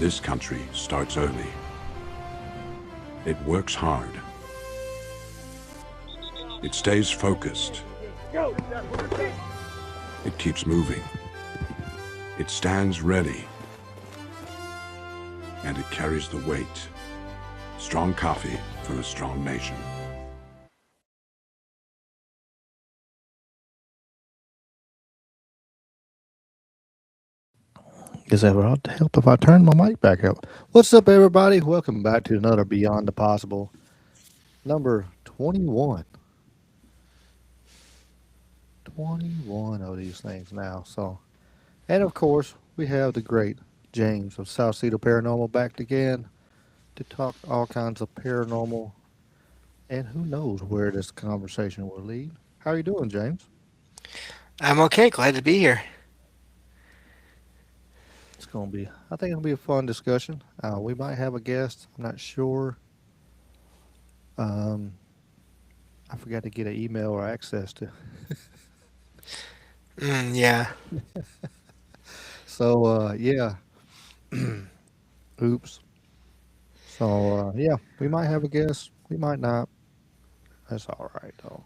this country starts early. It works hard. It stays focused. It keeps moving. It stands ready. And it carries the weight. Strong coffee for a strong nation. Guess that would help if I turn my mic back up. What's up, everybody? Welcome back to another Beyond the Possible, number 21. 21 of these things now. So, and of course, we have the great James of Salsido Paranormal back again to talk all kinds of paranormal, and who knows where this conversation will lead. How are you doing, James? I'm okay. Glad to be here. It's gonna be. I think it'll be a fun discussion. We might have a guest. I'm not sure. Um, I forgot to get an email or access to. Yeah. So yeah, oops. So yeah, we might have a guest. We might not. That's all right though.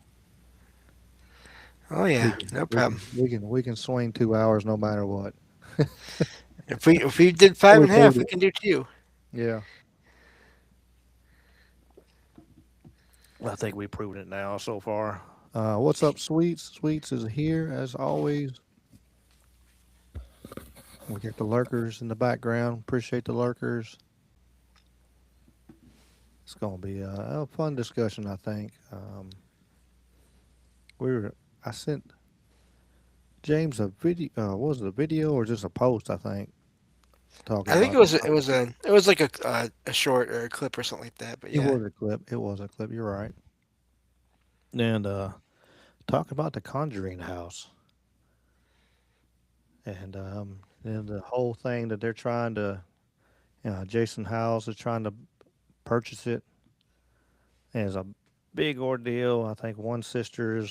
Oh We yeah. can No we problem. can we can we can swing 2 hours no matter what. If we did five We and a half, proved we it. can do two. Yeah, I think we proved it now so far. What's up, Sweets? Sweets is here as always. We got the lurkers in the background. Appreciate the lurkers. It's gonna be a fun discussion, I think. We were. I sent James a video. Was it a video or just a post? I think talking I think about it the. was it was like a short or a clip or something like that. But It yeah. was a clip. It was a clip. You're right. And talking about the Conjuring House and the whole thing that they're trying to. Jason House is trying to purchase it. And it's a big ordeal. I think one sister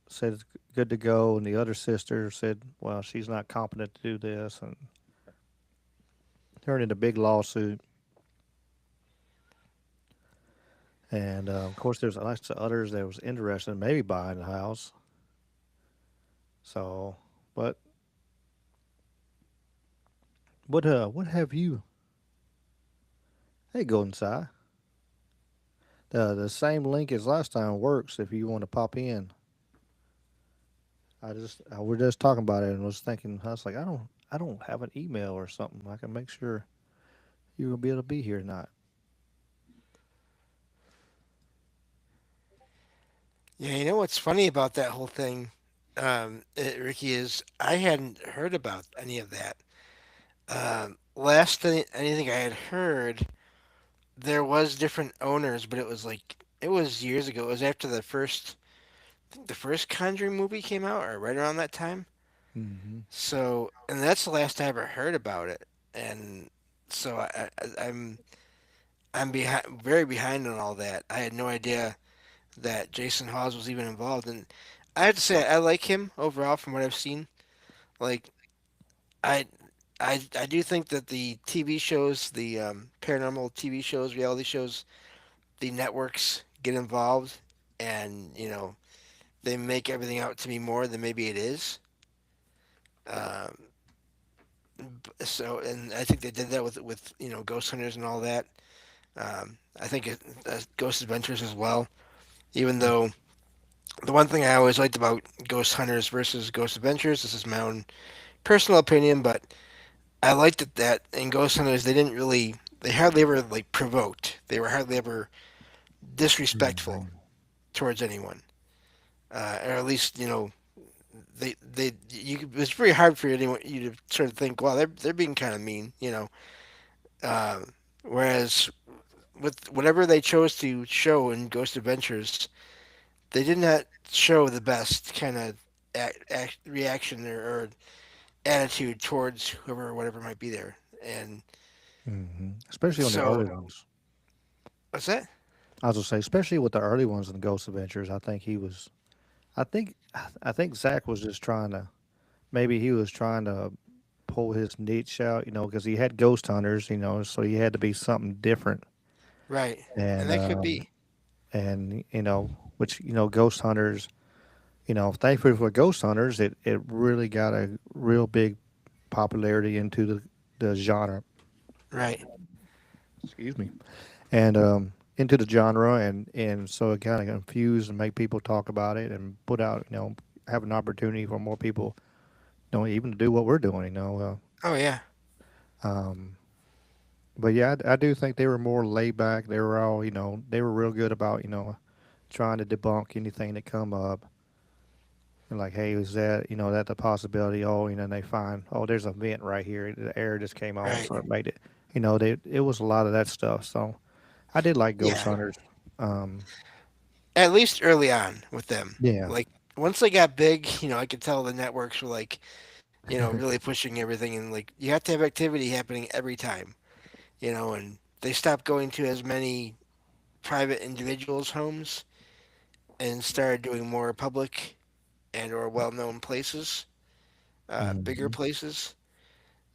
said it's good to go, and the other sister said, well, she's not competent to do this, and turned into a big lawsuit. And of course, there's lots of others that was interested in maybe buying the house. So, but what have you? Hey, Golden Side. The same link as last time works if you want to pop in. We're just talking about it and was thinking I was like I don't have an email or something. I can make sure you will be able to be here tonight. Yeah. You know what's funny about that whole thing, Ricky, is I hadn't heard about any of that. Anything I had heard, there was different owners, but it was years ago. It was after I think the first Conjuring movie came out, or right around that time. Mm-hmm. So, and that's the last I ever heard about it. And so I'm behind, very behind on all that. I had no idea that Jason Hawes was even involved, and I have to say I like him overall from what I've seen. Like I I do think that the TV shows, the paranormal TV shows, reality shows, the networks get involved, and they make everything out to be more than maybe it is. Um, and I think they did that with Ghost Hunters and all that. I think Ghost Adventures as well. Even though the one thing I always liked about Ghost Hunters versus Ghost Adventures, this is my own personal opinion, but I liked it that in Ghost Hunters they hardly ever like provoked. They were hardly ever disrespectful Mm-hmm. towards anyone, or at least it's very hard for anyone you to sort of think, well, they're being kind of mean, Uh, whereas with whatever they chose to show in Ghost Adventures, they did not show the best kind of reaction or attitude towards whoever or whatever might be there. And Mm-hmm. Especially on the so, early ones. what's that? I was gonna say, especially with the early ones in the Ghost Adventures, I think he was. I think Zach was just trying to. Maybe he was trying to pull his niche out, because he had ghost hunters, so he had to be something different. Right. And And that could be. which ghost hunters, thankfully for ghost hunters, it really got a real big popularity into the genre. Right. Excuse me. And into the genre, and so it kind of confused and make people talk about it and put out, have an opportunity for more people, even to do what we're doing, Oh yeah. Um, but yeah, I do think they were more laid back. They were all, they were real good about, trying to debunk anything that come up. And like, hey, is that, that the possibility? Oh, and they find, oh, there's a vent right here. The air just came on, Right. so it made it. It was a lot of that stuff. So I did like Ghost Yeah. Hunters. Um, At least early on with them. yeah. Like once they got big, I could tell the networks were like, really pushing everything, and like you have to have activity happening every time, and they stopped going to as many private individuals' homes and started doing more public and or well-known places, bigger Hmm. places.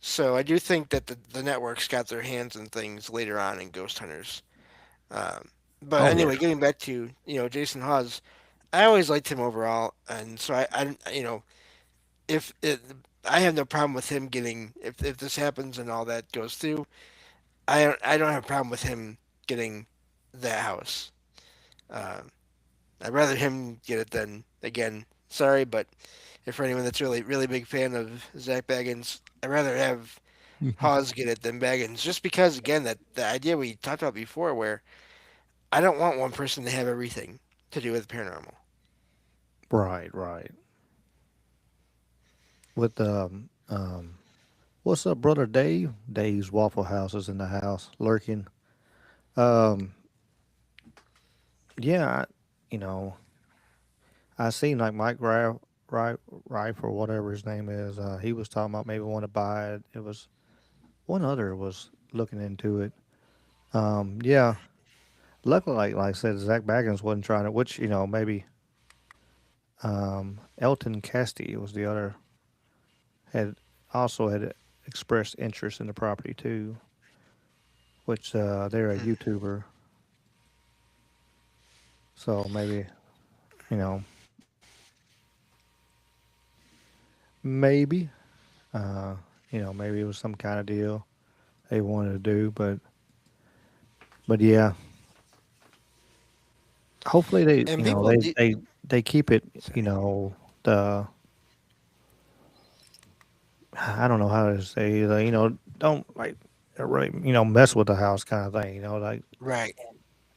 So I do think that the networks got their hands on things later on in Ghost Hunters. Um, but Oh yeah. anyway, getting back to Jason Hawes, I always liked him overall, and so if it, I have no problem with him getting if this happens and all that goes through. I don't have a problem with him getting that house. Um, I'd rather him get it than again. Sorry, but if for anyone that's really big fan of Zach Baggins, I'd rather have Hawes get it than Baggins, just because again that the idea we talked about before, where I don't want one person to have everything to do with paranormal. Right, right. With what's up, brother Dave? Dave's Waffle House is in the house, lurking. Um, yeah, you know, I seen like Mike Rife or whatever his name is. He was talking about maybe want to buy it. It was one other was looking into it. Yeah. Luckily, like I said, Zach Baggins wasn't trying it, which maybe Elton Casti was the other had also had expressed interest in the property too, which they're a Hmm. YouTuber, so maybe you know maybe uh, maybe it was some kind of deal they wanted to do, but yeah, hopefully they And people, they keep it sorry, the I don't know how to say like, don't like really mess with the house kind of thing, like right,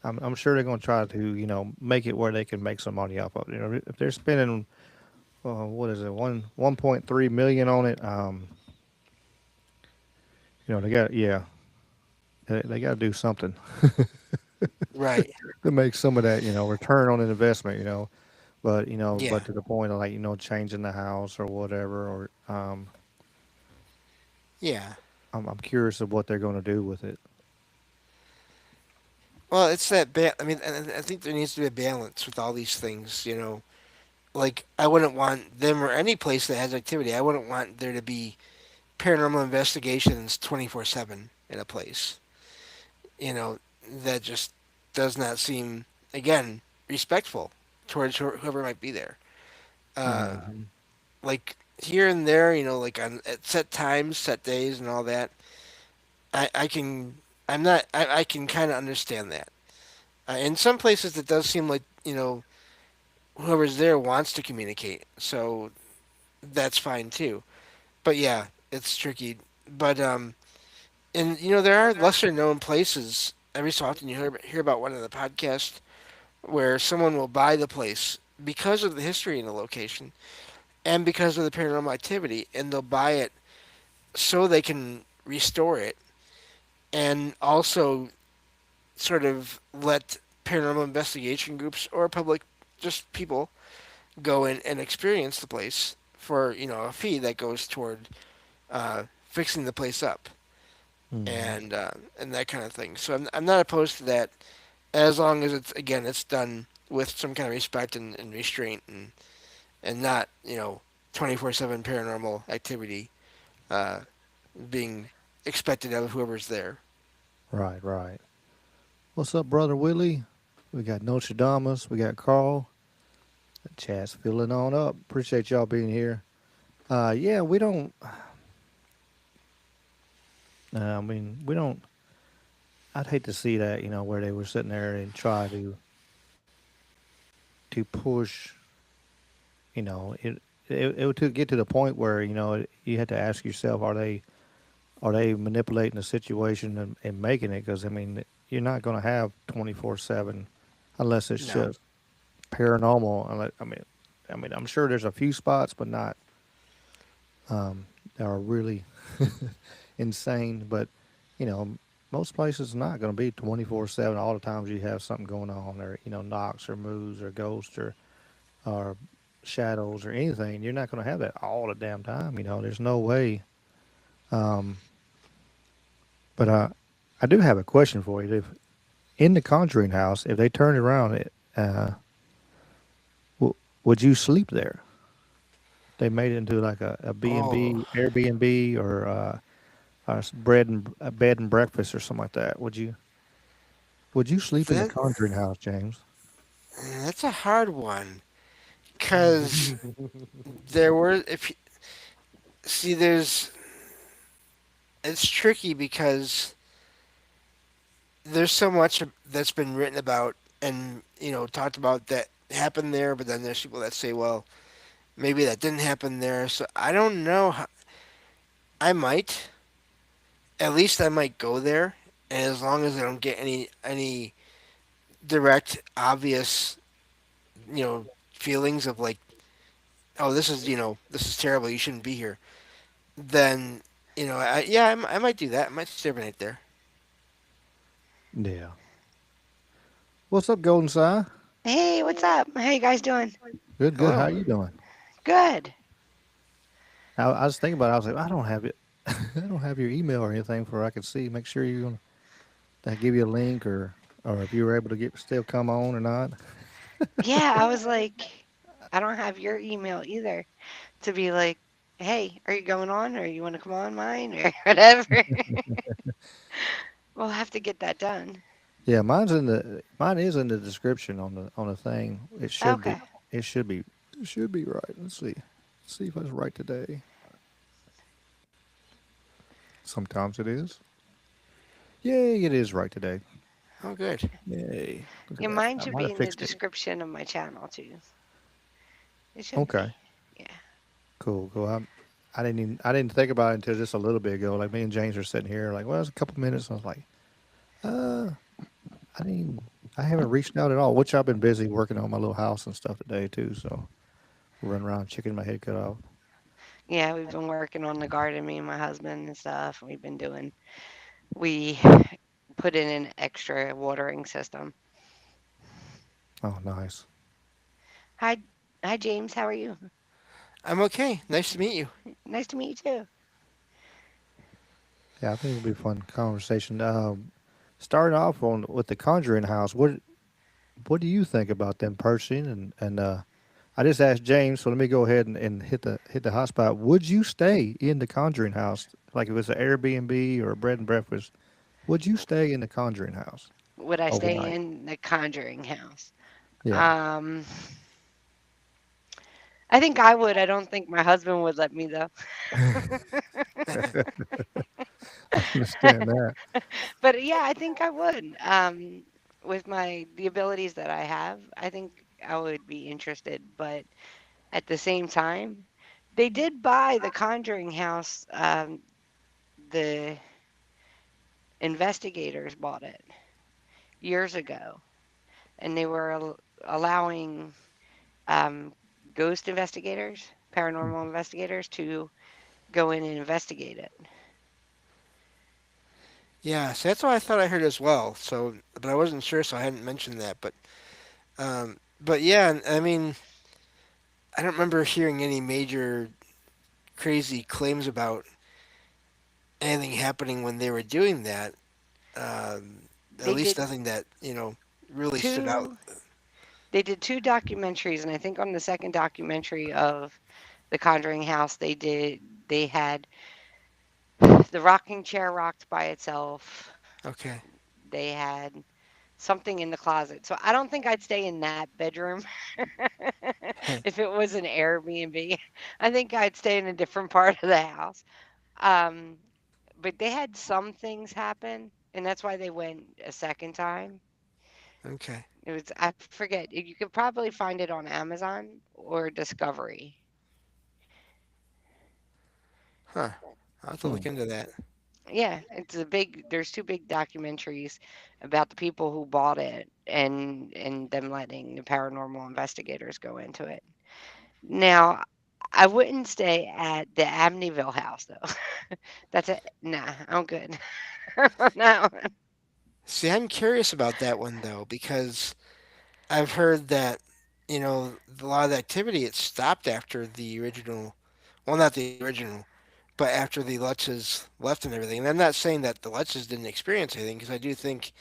I'm sure they're going to try to make it where they can make some money off of it. If they're spending what is it 1.3 million on it, they got yeah they got to do something right, to make some of that return on an investment, but yeah, but to the point of like changing the house or whatever, or yeah. I'm curious of what they're going to do with it. Well, it's that I mean, and I think there needs to be a balance with all these things. Like I wouldn't want them or any place that has activity. I wouldn't want there to be paranormal investigations 24/7 in a place. You know, that just does not seem again respectful towards whoever might be there. Uh, Hmm. like here and there, like on at set times, set days, and all that. I can I'm not I can kind of understand that. In some places, it does seem like whoever's there wants to communicate, so that's fine too. But yeah, it's tricky. But and there are lesser known places. Every so often, you hear about one in the podcast where someone will buy the place because of the history in the location and because of the paranormal activity, and they'll buy it so they can restore it and also sort of let paranormal investigation groups or public, just people, go in and experience the place for a fee that goes toward fixing the place up Hmm. and that kind of thing. So I'm not opposed to that as long as it's done with some kind of respect and restraint and not 24/7 paranormal activity. being expected of whoever's there. Right, right. What's up, brother Willie? We got Nostradamus. We got Carl. The chat's filling on up. Appreciate y'all being here. Yeah, we don't. I mean, we don't. I'd hate to see that, where they were sitting there and try to push. It would to get to the point where you had to ask yourself, are they manipulating the situation and making it? Because I mean, you're not going to have 24/7 unless it's No, just paranormal. I mean, I'm sure there's a few spots, but not that are really insane. But you know, most places not going to be 24/7 all the times you have something going on, or knocks or moves or ghosts or shadows or anything. You're not going to have that all the damn time. There's no way. Um, but I do have a question for you. If in the Conjuring House, if they turned around, would you sleep there? They made it into like a B and oh, B, Airbnb, or bread and a bed and breakfast or something like that. Would you sleep in the that Conjuring House, James? that's a hard one because there were if you- see there's it's tricky because there's so much that's been written about and talked about that happened there, but then there's people that say, well, maybe that didn't happen there. So I don't know. I might, at least I might go there, and as long as I don't get any direct, obvious, feelings of like, oh, this is terrible. You shouldn't be here. Then, yeah, I might do that. I might stay overnight there. Yeah. What's up, Golden Side? Hey, what's up? How you guys doing? Good, good. How Hello. you doing? Good. I was thinking about it. I was like, I don't have it. I don't have your email or anything for I could see. Make sure you're gonna that give you a link or if you were able to get still come on or not. Yeah, I was like, I don't have your email either to be like, hey, are you going on or you want to come on mine or whatever? We'll have to get that done. Yeah, mine is in the description on the thing. It should be. Okay. It should be. It should be right. Let's see. See if it's right today. Sometimes it is. Yay! It is right today. Oh, good. Yay! Look at Yeah, that. mine I should might be have in the fixed it. description of my channel too. It should be. Okay. Yeah. Cool. Cool. I didn't think about it until just a little bit ago. Like me and James are sitting here. Like, well, it's a couple minutes. I was like, uh, I didn't. I haven't reached out at all. Which I've been busy working on my little house and stuff today too. So running around, chicken my head cut off. Yeah, we've been working on the garden, me and my husband and stuff. We put in an extra watering system. Oh, nice. Hi, hi, James. How are you? I'm okay. Nice to meet you. Nice to meet you too. Yeah, I think it'll be a fun conversation. Starting off on with the Conjuring House, what do you think about them purchasing? And I just asked James, so let me go ahead and hit the hot spot. Would you stay in the Conjuring House, like if it was an Airbnb or a bread and breakfast? Would you stay in the Conjuring House Would I stay overnight? in the Conjuring House? Yeah, Um, I think I would. I don't think my husband would let me though. I understand that. But yeah, I think I would. With the abilities that I have, I think I would be interested. But at the same time, they did buy the Conjuring House. The investigators bought it years ago, and they were allowing um, ghost investigators, paranormal investigators, to go in and investigate it. Yeah, so that's what I thought I heard as well. So, but I wasn't sure, so I hadn't mentioned that. But yeah, I mean, I don't remember hearing any major crazy claims about anything happening when they were doing that. At They least did nothing that really stood out. two. They did two documentaries, and I think on the second documentary of the Conjuring House, they had The rocking chair rocked by itself. Okay. They had something in the closet. So I don't think I'd stay in that bedroom if it was an Airbnb. I think I'd stay in a different part of the house. Um, but they had some things happen, and that's why they went a second time. Okay. It was, I forget. You could probably find it on Amazon or Discovery. Huh. I'll have to Hmm. look into that. Yeah, there's two big documentaries about the people who bought it and them letting the paranormal investigators go into it. Now, I wouldn't stay at the Amityville house though. That's it. Nah, I'm good. No. See, I'm curious about that one though because I've heard that a lot of the activity it stopped after the original. Well, not the original, but after the Lutches left and everything. And I'm not saying that the Lutches didn't experience anything because I do think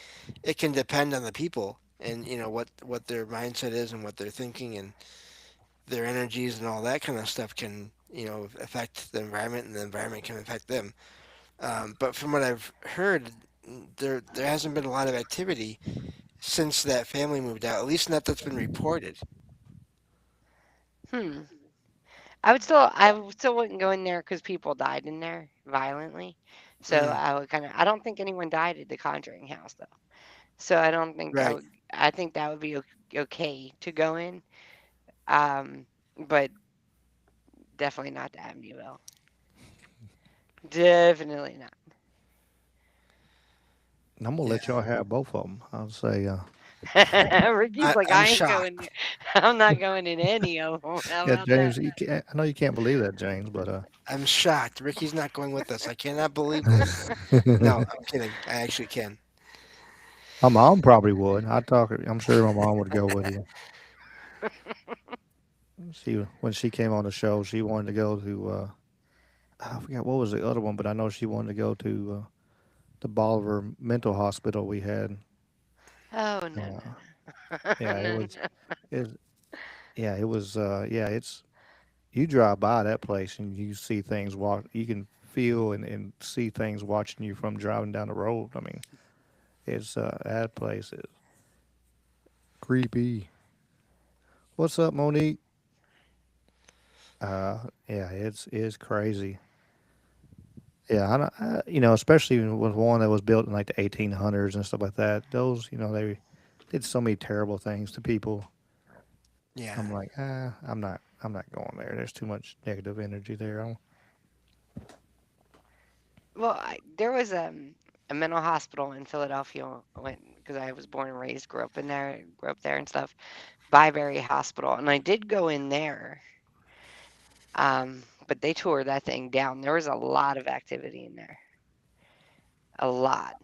it can depend on the people and what their mindset is and what they're thinking and their energies and all that kind of stuff can affect the environment and the environment can affect them. But from what I've heard, there hasn't been a lot of activity since that family moved out. At least not that's been reported. Hmm. I still wouldn't go in there because people died in there violently. So Mm, I would I don't think anyone died at the Conjuring House though. So I don't think right. I think that would be okay to go in. But definitely not the Amityville. Definitely not. I'm gonna Yeah. let y'all have both of them. I'll say, Ricky's like, I'm I ain't going shocked. there. I'm not going in any of them. How yeah, about that? James. I know you can't believe that, James, but I'm shocked. Ricky's not going with us. I cannot believe this. No, I'm kidding. I actually can. my mom probably would. I'd talk. I'm sure my mom would go with you. She when she came on the show, she wanted to go to. I forget what was the other one, but I know she wanted to go to the Bolivar Mental Hospital we had. Oh, no, Uh, no, no. yeah, it No, was. It, yeah, it was. Yeah, it's. You drive by that place and you see things walk. You can feel and see things watching you from driving down the road. I mean, it's that place is creepy. What's up, Monique? Yeah, it's crazy. Yeah, especially with one that was built in like the 1800s and stuff like that. Those, they did so many terrible things to people. Yeah. I'm like, I'm not going there. There's too much negative energy there. Well, there was a mental hospital in Philadelphia when because I was born and raised, grew up there and stuff. Byberry Hospital, and I did go in there. But they tore that thing down. There was a lot of activity in there. A lot.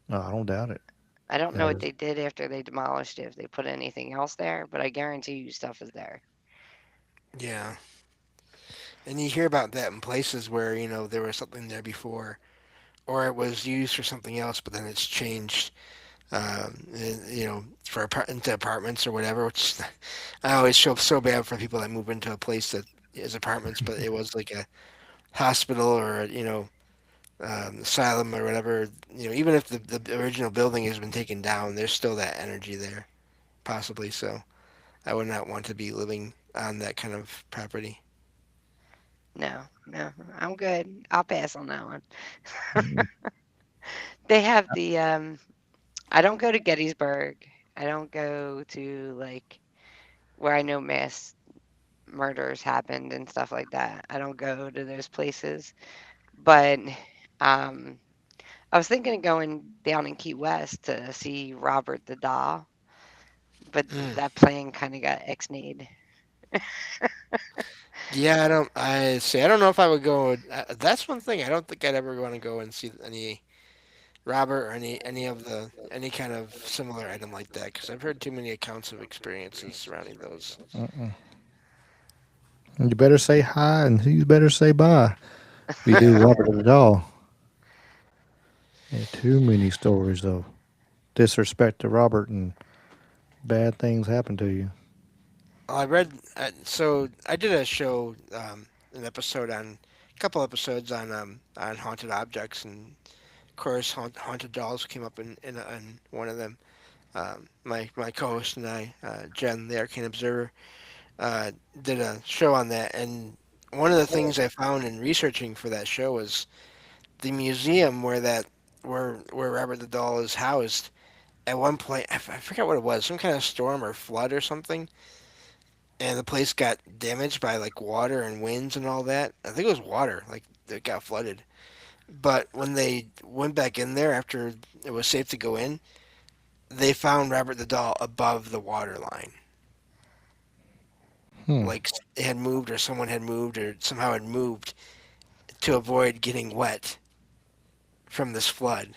No, I don't doubt it. I don't know That what is, they did after they demolished it, if they put anything else there, but I guarantee you stuff is there. Yeah. And you hear about that in places where, there was something there before, or it was used for something else, but then it's changed, for into apartments or whatever, which I always feel so bad for people that move into a place that is apartments, but it was like a hospital or, asylum or whatever. Even if the original building has been taken down, there's still that energy there, possibly. So I would not want to be living on that kind of property. No, no, I'm good. I'll pass on that one. mm, They have I don't go to Gettysburg. I don't go to like where I know mass murders happened and stuff like that. I don't go to those places. But um I was thinking of going down in Key West to see Robert the Doll, but Mm. that plan kind of got ex-nayed. Yeah, I see. I don't know if I would go. That's one thing. I don't think I'd ever want to go and see any Robert or any kind of similar item like that because I've heard too many accounts of experiences surrounding those. mm-mm. You better say hi and you better say bye. We do Robert the doll. Yeah, too many stories of disrespect to Robert and bad things happen to you. I read. So I did a show, an episode on couple episodes on haunted objects, and of course haunted dolls came up in one of them. My co-host and I, Jen, the Arcane Observer, uh, did a show on that, and one of the things I found in researching for that show was the museum where Robert the Doll is housed. At one point, I forgot what it was, some kind of storm or flood or something, and the place got damaged by like water and winds and all that. I think it was water, like it got flooded. But when they went back in there after it was safe to go in, they found Robert the Doll above the water line. Hmm. Like it had moved, or someone had moved, or somehow had moved to avoid getting wet from this flood.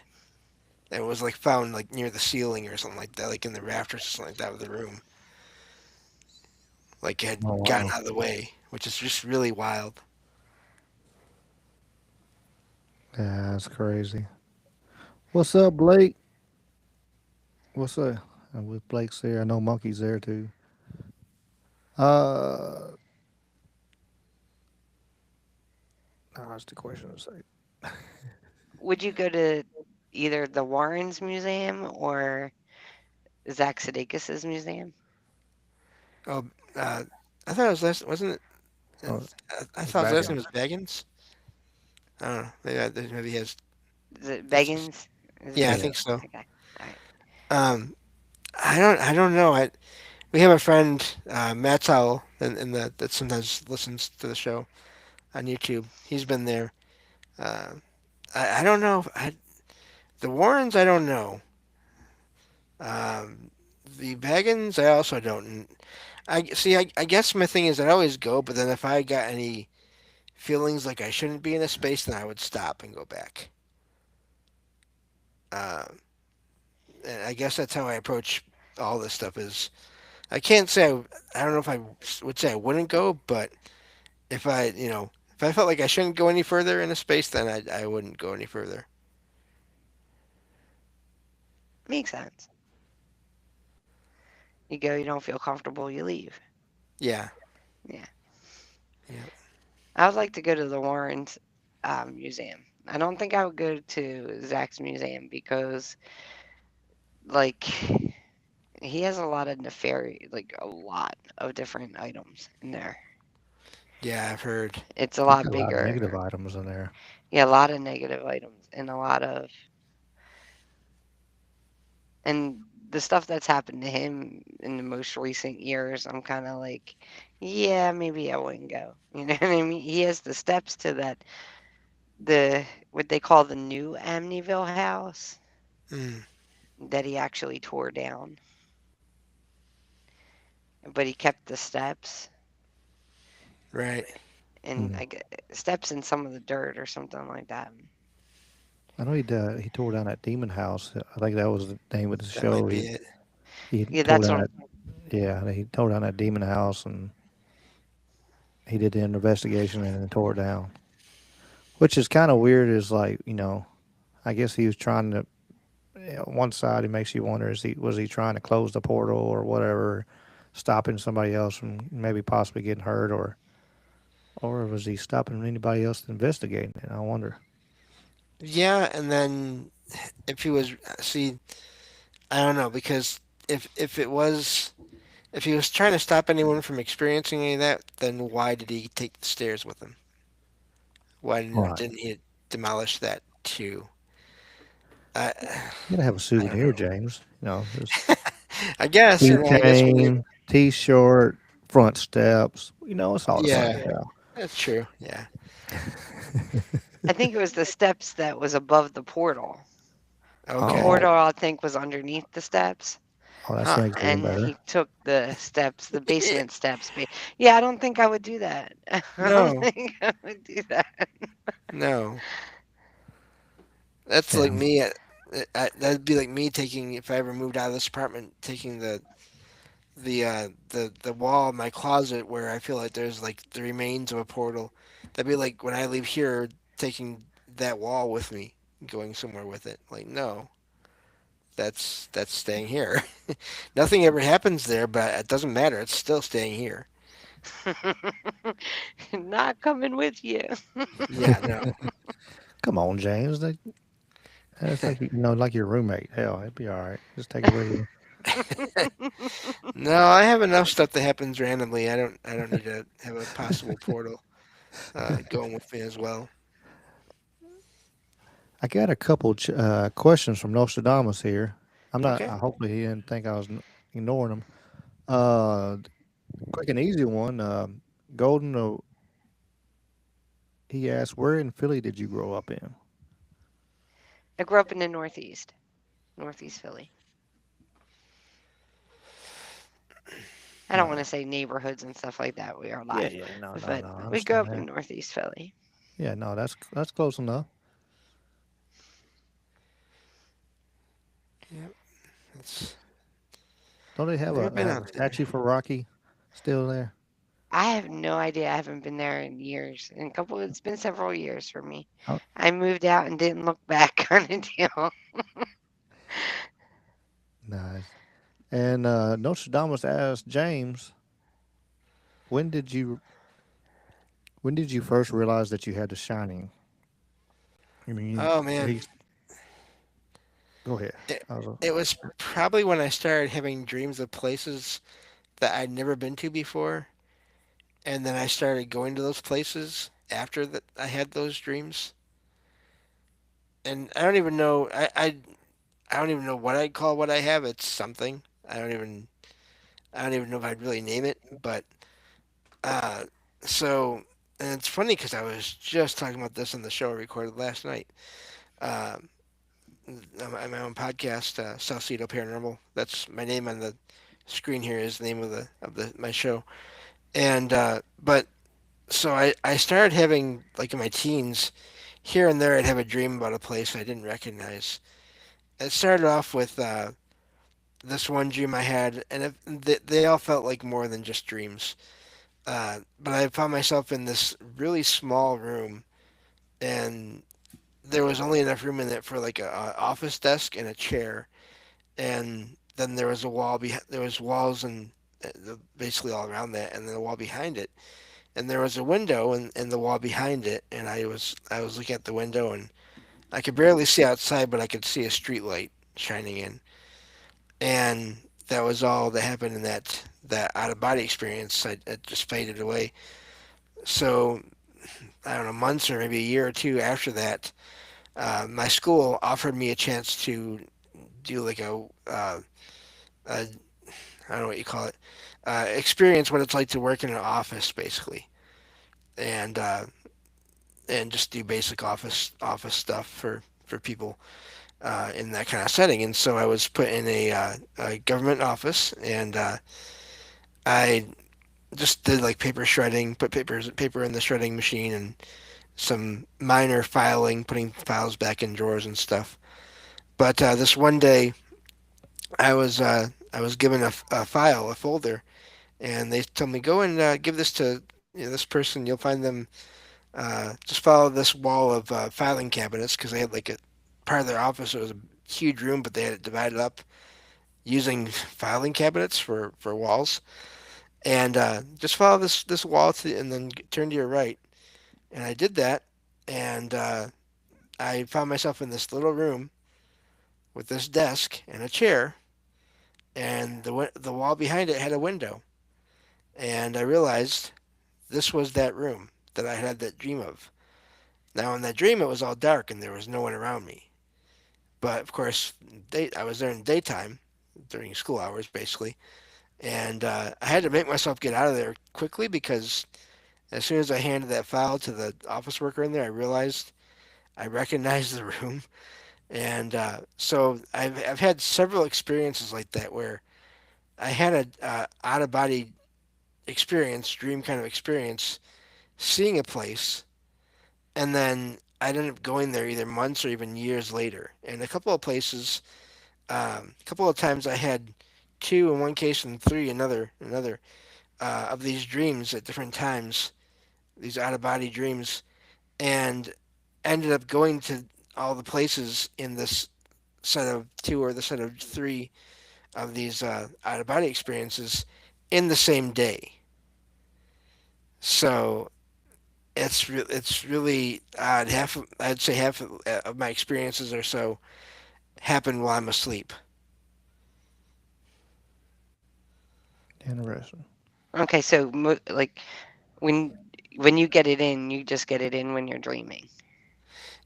And it was like found like near the ceiling or something like that, like in the rafters or something like that of the room. Like it had Oh gotten wow. out of the way, which is just really wild. Yeah, that's crazy. What's up, Blake? What's up? With Blake's there, I know Monkey's there too. Uh, that's the question to say. Would you go to either the Warrens Museum or Zach Sudeikis' museum? Oh, I thought it was last, wasn't it? Oh, I it's thought his back last in. name was Baggins. I don't know. Maybe he has. Is it That's just, Beggins? Is it yeah, I Yeah. think Beggins? so. Okay. All right. Um, I don't know. We have a friend, Matt Howell, that sometimes listens to the show on YouTube. He's been there. Uh, I don't know. The Warrens, I don't know. Um, the Baggins, I also don't. I see. I guess my thing is I always go, but then if I got any feelings like I shouldn't be in a space, then I would stop and go back. Um, and I guess that's how I approach all this stuff. Is I can't say I don't know if I would say I wouldn't go, but if if I felt like I shouldn't go any further in a space, then I wouldn't go any further. Makes sense. You go, you don't feel comfortable, you leave. Yeah, Yeah. yeah, I would like to go to the Warrens museum. I don't think I would go to Zach's museum because, like, he has a lot of nefarious, like, a lot of different items in there. yeah. I've heard. It's a He's lot got a lot of bigger. negative items in there. Yeah, a lot of negative items and a lot of, and the stuff that's happened to him in the most recent years, I'm kind of like, yeah, maybe I wouldn't go. You know what I mean? He has the steps to that, the what they call the new Amityville house Mm, that he actually tore down, but he kept the steps right. and Hmm. I get steps in some of the dirt or something like that. I know he tore down that demon house. I think that was the name of the That might show. be it. He Yeah, tore that's down what. that. Yeah, he tore down that demon house, and he did the investigation and then tore it down. Which is kind of weird. Is like I guess he was trying to. One side, it makes you wonder: was he trying to close the portal or whatever, stopping somebody else from maybe possibly getting hurt, or was he stopping anybody else investigating it? I wonder. Yeah, and then if he was, see, I don't know because if he was trying to stop anyone from experiencing any of that, then why did he take the stairs with him? Why Right. didn't he demolish that too? I You gotta have a I don't souvenir, know. James. Just I guess when you keychain, T-shirt, front steps. It's all the same. yeah, that's true. Yeah. I think it was the steps that was above the portal. The Okay. Oh, portal, I think, was underneath the steps. oh, that Huh. makes it even And better. he took the steps, the basement steps. Yeah, I don't think I would do that. I don't No, think I would do that. no. That's Yeah, like me. That'd be like me taking if I ever moved out of this apartment, taking the wall of my closet where I feel like there's like the remains of a portal. That'd be like when I leave here, taking that wall with me, going somewhere with it. Like no, that's staying here. Nothing ever happens there, but it doesn't matter. It's still staying here. Not coming with you. Yeah, no. Come on, James. That's like like your roommate. Hell, it'd be all right. Just take it with you. No, I have enough stuff that happens randomly. I don't need to have a possible portal going with me as well. I got a couple questions from Nostradamus here. I'm not. Okay. Hopefully, he didn't think I was ignoring them. Uh, quick and easy one. Golden. He asked, "Where in Philly did you grow up in?" I grew up in the Northeast Philly. I don't want to say neighborhoods and stuff like that. We are Yeah, live, yeah. No, no, but no. I we grew understand up that. in Northeast Philly. Yeah, no, that's close enough. Yep. It's Don't they have never been a out there. statue for Rocky still there? I have no idea. I haven't been there in years. In a couple, it's been several years for me. Oh, I moved out and didn't look back kind of deal. nice. And Nostradamus asked James, "When did you when did you first realize that you had The Shining?" I mean, Oh man, he's go ahead. it I was, it was probably when I started having dreams of places that I'd never been to before, and then I started going to those places after that I had those dreams. And I don't even know. I don't even know what I'd call what I have. It's something. I don't even know if I'd really name it. But uh, so and it's funny because I was just talking about this on the show I recorded last night. Uh, on my own podcast, Salsido Paranormal. That's my name on the screen here. Is the name of the my show. And but so I started having like in my teens, here and there I'd have a dream about a place I didn't recognize. It started off with this one dream I had, and they all felt like more than just dreams. But I found myself in this really small room, and there was only enough room in it for like a office desk and a chair, and then there was a wall. There was walls and basically all around that, and then a wall behind it, and there was a window and the wall behind it, and I was looking at the window, and I could barely see outside, but I could see a street light shining in, and that was all that happened in that out of body experience. It just faded away. So I don't know, months or maybe a year or two after that, my school offered me a chance to do like a I don't know what you call it, experience what it's like to work in an office basically, and and just do basic office stuff for people in that kind of setting. And so I was put in a government office, and I just did like paper shredding, put paper in the shredding machine, and some minor filing, putting files back in drawers and stuff. But this one day, I was given a file, a folder, and they told me go and give this to this person. You'll find them. Just follow this wall of filing cabinets because they had like a part of their office. It was a huge room, but they had it divided up using filing cabinets for walls. And just follow this wall and then turn to your right. And I did that, and I found myself in this little room with this desk and a chair, and the wall behind it had a window. And I realized this was that room that I had that dream of. Now in that dream, it was all dark and there was no one around me. But of course, I was there in the daytime during school hours, basically, and I had to make myself get out of there quickly because as soon as I handed that file to the office worker in there, I realized I recognized the room, and so I've had several experiences like that where I had a out of body experience, dream kind of experience, seeing a place, and then I'd end up going there either months or even years later. And a couple of places, a couple of times I had two in one case and three another of these dreams at different times, these out of body dreams, and ended up going to all the places in this set of two or the set of three of these out of body experiences in the same day. So it's really odd. I'd say half of my experiences or so happen while I'm asleep. Interesting. Okay, so like when when you get it in, you just get it in when you're dreaming.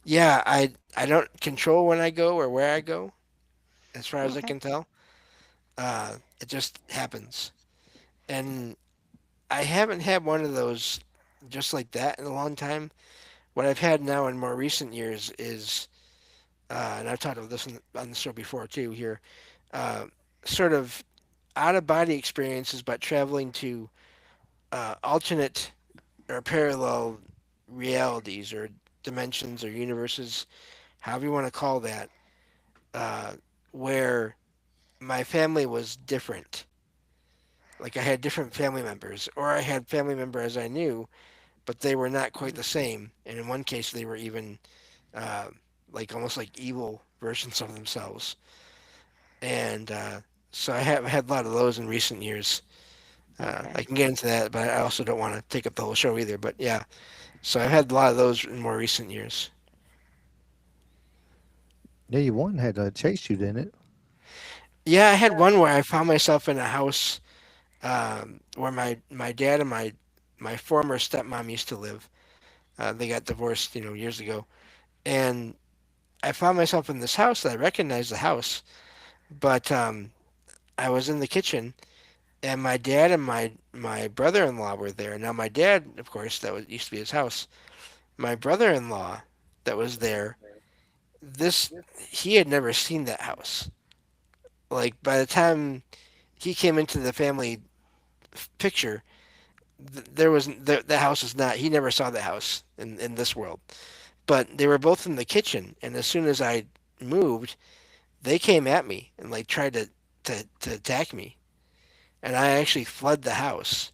Yeah, I don't control when I go or where I go, as far as I Okay. can tell. It just happens, and I haven't had one of those just like that in a long time. What I've had now in more recent years is, and I've talked about this on the show before too. Here, uh, sort of out of body experiences, but traveling to alternate or parallel realities or dimensions or universes, however you want to call that, uh, where my family was different. Like I had different family members, or I had family members I knew, but they were not quite the same. And in one case, they were even uh, like almost like evil versions of themselves. And so I have had a lot of those in recent years. I Okay. can get into that, but I also don't want to take up the whole show either. But yeah, so I've had a lot of those in more recent years. Yeah, you one had to chase you, didn't it? Yeah, I had one where I found myself in a house where my dad and my former stepmom used to live. They got divorced, years ago, and I found myself in this house that I recognized the house, but I was in the kitchen, and my dad and my brother-in-law were there. Now my dad, of course, that was used to be his house. My brother-in-law that was there, this he had never seen that house. Like by the time he came into the family picture, there was the house was not. He never saw the house in this world. But they were both in the kitchen, and as soon as I moved, they came at me and like tried to attack me, and I actually fled the house.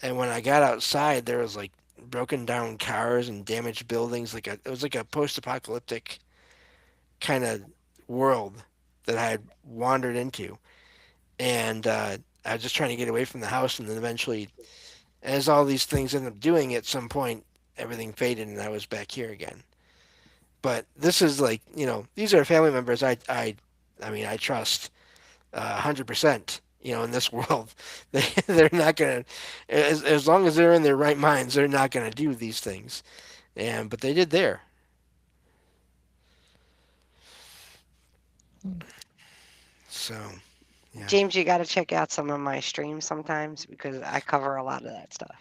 And when I got outside, there was like broken down cars and damaged buildings. It was like a post-apocalyptic kind of world that I had wandered into, and I was just trying to get away from the house. And then eventually, as all these things ended up doing, at some point, everything faded, and I was back here again. But this is like, these are family members I mean, I trust 100%. In this world, they're not gonna, as long as they're in their right minds, they're not gonna do these things. And but they did there. So yeah, James, you got to check out some of my streams sometimes because I cover a lot of that stuff.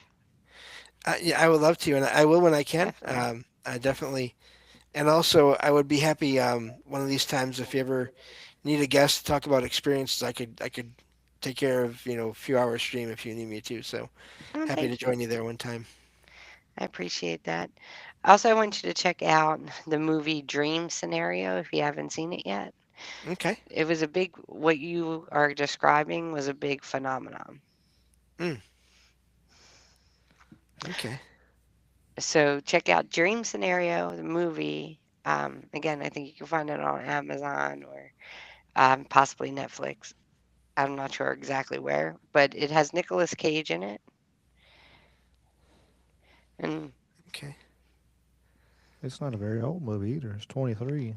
yeah, I would love to, and I will when I can. Definitely. I definitely, and also I would be happy one of these times if you ever need a guest to talk about experiences. I could take care of a few hour stream if you need me to. So Oh, happy to thank you. join you there one time. I appreciate that. Also, I want you to check out the movie Dream Scenario if you haven't seen it yet. Okay. It was a big, what you are describing was a big phenomenon. Mm, okay. So check out Dream Scenario, the movie. Again, I think you can find it on Amazon or possibly Netflix. I'm not sure exactly where, but it has Nicolas Cage in it. And Okay. It's not a very old movie either. It's 23.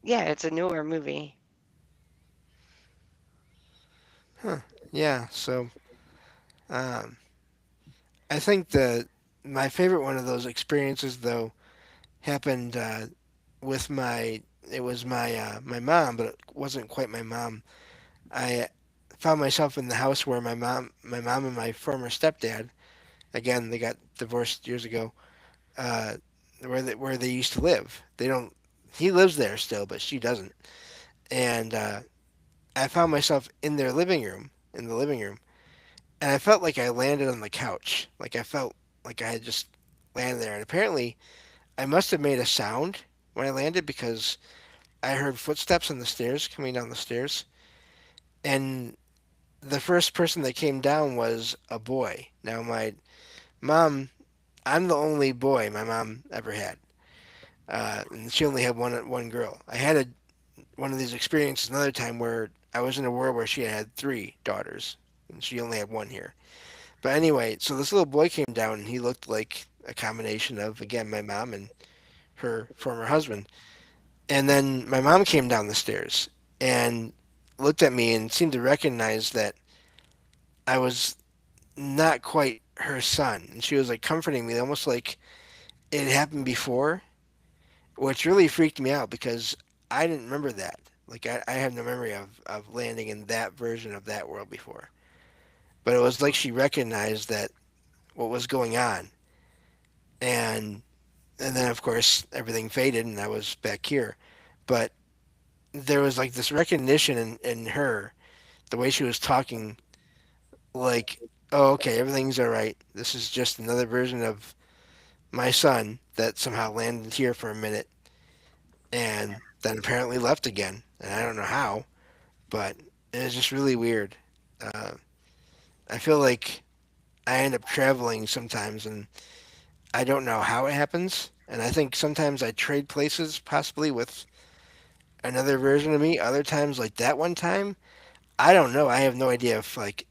yeah, it's a newer movie. Huh. Yeah. So um, I think the my favorite one of those experiences though happened with my it was my mom, but it wasn't quite my mom. I found myself in the house where my mom and my former stepdad, again they got divorced years ago, uh, where they used to live. They don't. He lives there still, but she doesn't. And I found myself in the living room, and I felt like I landed on the couch. Like I felt like I had just landed there. And apparently, I must have made a sound when I landed because I heard footsteps on the stairs coming down the stairs, and the first person that came down was a boy. Now my mom, I'm the only boy my mom ever had, and she only had one girl. I had one of these experiences another time where I was in a world where she had three daughters, and she only had one here. But anyway, so this little boy came down and he looked like a combination of, again, my mom and her former husband. And then my mom came down the stairs and looked at me and seemed to recognize that I was not quite her son. And she was like comforting me, almost like it had happened before, which really freaked me out because I didn't remember that. Like, I have no memory of landing in that version of that world before. But it was like she recognized that what was going on. And and then of course everything faded and I was back here. But there was like this recognition in her, the way she was talking, like, oh, okay, everything's all right. This is just another version of my son that somehow landed here for a minute and then apparently left again. And I don't know how, but it was just really weird. Uh, I feel like I end up traveling sometimes and I don't know how it happens. And I think sometimes I trade places possibly with another version of me. Other times, like that one time, I don't know. I have no idea if like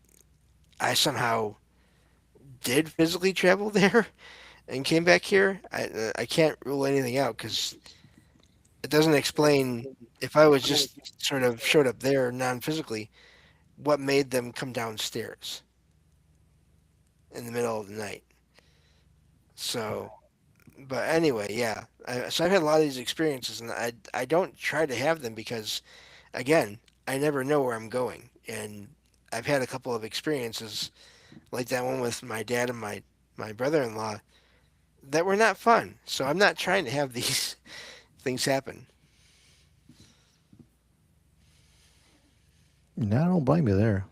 I somehow did physically travel there and came back here. I can't rule anything out because it doesn't explain if I was just sort of showed up there non-physically, what made them come downstairs in the middle of the night. So, but anyway, yeah. So I've had a lot of these experiences, and I don't try to have them because, again, I never know where I'm going, and I've had a couple of experiences like that one with my dad and my brother-in-law that were not fun. So I'm not trying to have these things happen. No, I don't blame you there.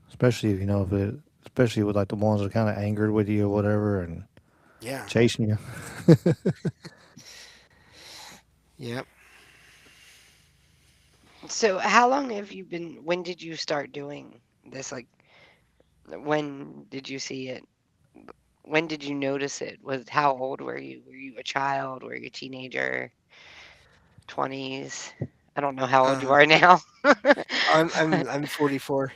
Especially if it, especially with like the ones that kind of angered with you or whatever and Yeah. chasing you. Yep. So, how long have you been? When did you start doing this? Like, when did you see it? When did you notice it? Was how old were you? Were you a child? Were you a teenager? 20s? I don't know how old you Uh, are now. I'm 44.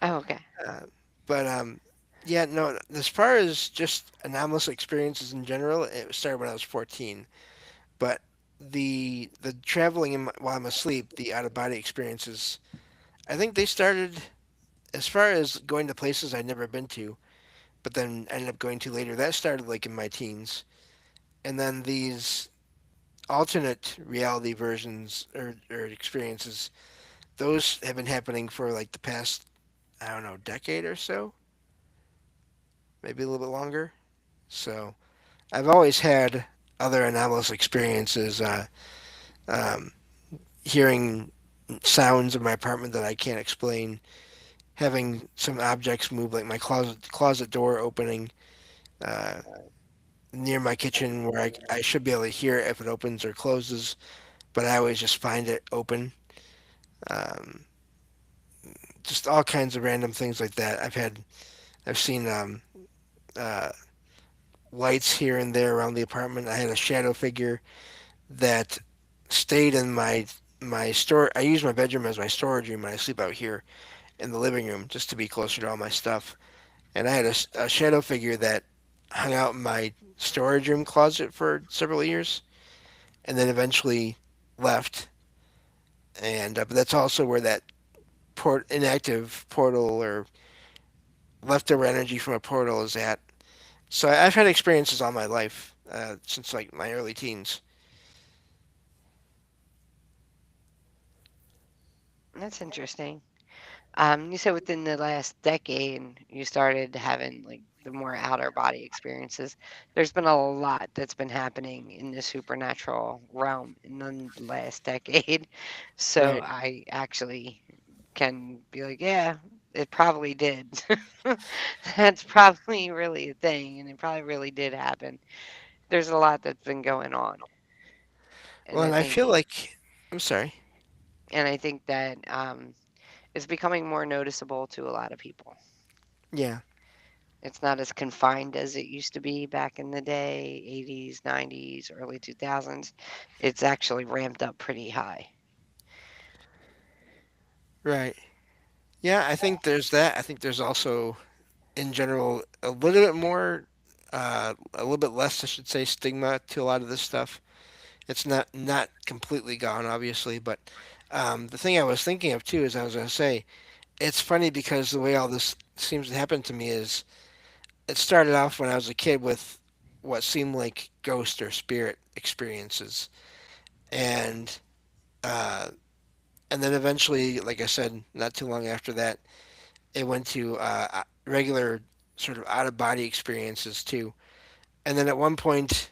Oh, okay. Uh, but yeah, no. As far as just anomalous experiences in general, it started when I was 14. But the traveling while I'm asleep, the out of body experiences, I think they started as far as going to places I'd never been to, but then ended up going to later. That started like in my teens, and then these alternate reality versions or experiences, those have been happening for like the past, I don't know, decade or so, maybe a little bit longer. So I've always had other anomalous experiences, um, hearing sounds in my apartment that I can't explain, having some objects move, like my closet door opening uh, near my kitchen, where I should be able to hear it if it opens or closes, but I always just find it open. Um, just all kinds of random things like that. I've seen uh, lights here and there around the apartment. I had a shadow figure that stayed in my store. I use my bedroom as my storage room, and I sleep out here in the living room just to be closer to all my stuff. And I had a shadow figure that hung out in my storage room closet for several years, and then eventually left. And but that's also where that inactive portal or leftover energy from a portal is at. So I've had experiences all my life since like my early teens. That's interesting. You said within the last decade you started having like the more outer body experiences. There's been a lot that's been happening in the supernatural realm in the last decade. So Right. I actually can be like, yeah, it probably did. That's probably really a thing, and it probably really did happen. There's a lot that's been going on, and Well, I and I think, feel like I'm sorry. that it's becoming more noticeable to a lot of people. Yeah. It's not as confined as it used to be back in the day, 80s, 90s, early 2000s. It's actually ramped up pretty high. Right. Yeah, I think there's that. I think there's also in general a little bit more, a little bit less, I should say, stigma to a lot of this stuff. It's not completely gone, obviously, but the thing I was thinking of too is I was going to say it's funny because the way all this seems to happen to me is it started off when I was a kid with what seemed like ghost or spirit experiences, and uh, and then eventually, like I said, not too long after that, it went to regular sort of out of body experiences too. And then at one point,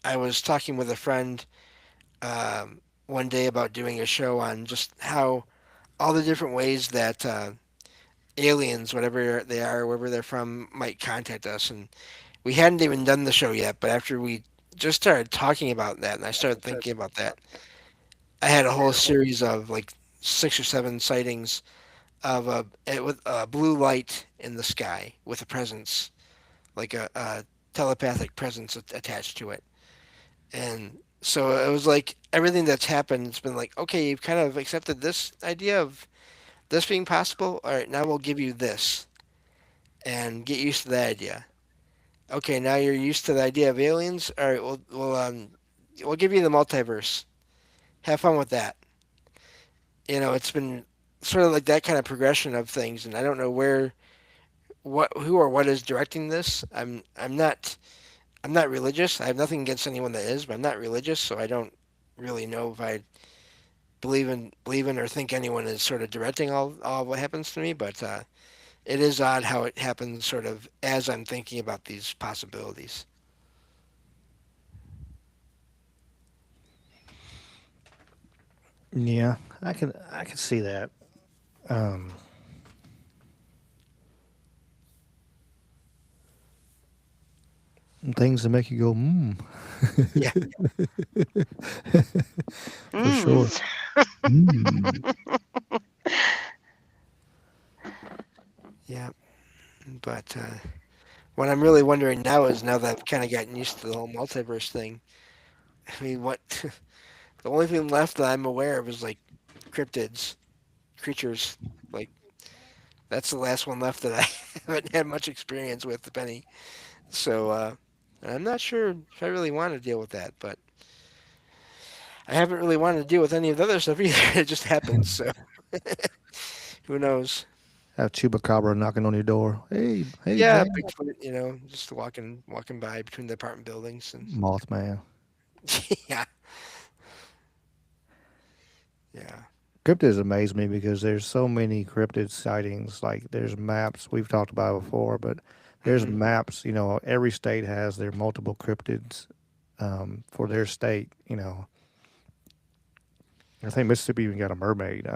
I was talking with a friend one day about doing a show on just how all the different ways that aliens, whatever they are, wherever they're from, might contact us. And we hadn't even done the show yet, but after we just started talking about that, and I started thinking about that, I had a whole series of like 6 or 7 sightings of with a blue light in the sky with a presence, like a telepathic presence attached to it. And so it was like everything that's happened, it's been like, okay, you've kind of accepted this idea of this being possible. All right, now we'll give you this and get used to that idea. Okay, now you're used to the idea of aliens. All right, we'll give you the multiverse. Have fun with that. It's been sort of like that kind of progression of things, and I don't know who or what is directing this. I'm not religious. I have nothing against anyone that is, but I'm not religious, so I don't really know if I believe in or think anyone is sort of directing all of what happens to me. But it is odd how it happens, sort of as I'm thinking about these possibilities. Yeah, I can see that. Um, things that make you go, Yeah, for sure. Mm. Mm. yeah. But what I'm really wondering now is now that I've kind of gotten used to the whole multiverse thing. I mean, what the only thing left that I'm aware of is like cryptids, creatures. Like that's the last one left that I haven't had much experience with, Penny. So I'm not sure if I really want to deal with that, but I haven't really wanted to deal with any of the other stuff either. It just happens. So who knows? Have chupacabra knocking on your door. Hey, hey, Yeah, man. Bigfoot. Just walking by between the apartment buildings, and Mothman. yeah, yeah. Cryptids amaze me because there's so many cryptid sightings. Like there's maps we've talked about it before, but there's Hmm. maps. Every state has their multiple cryptids for their state. I think Mississippi even got a mermaid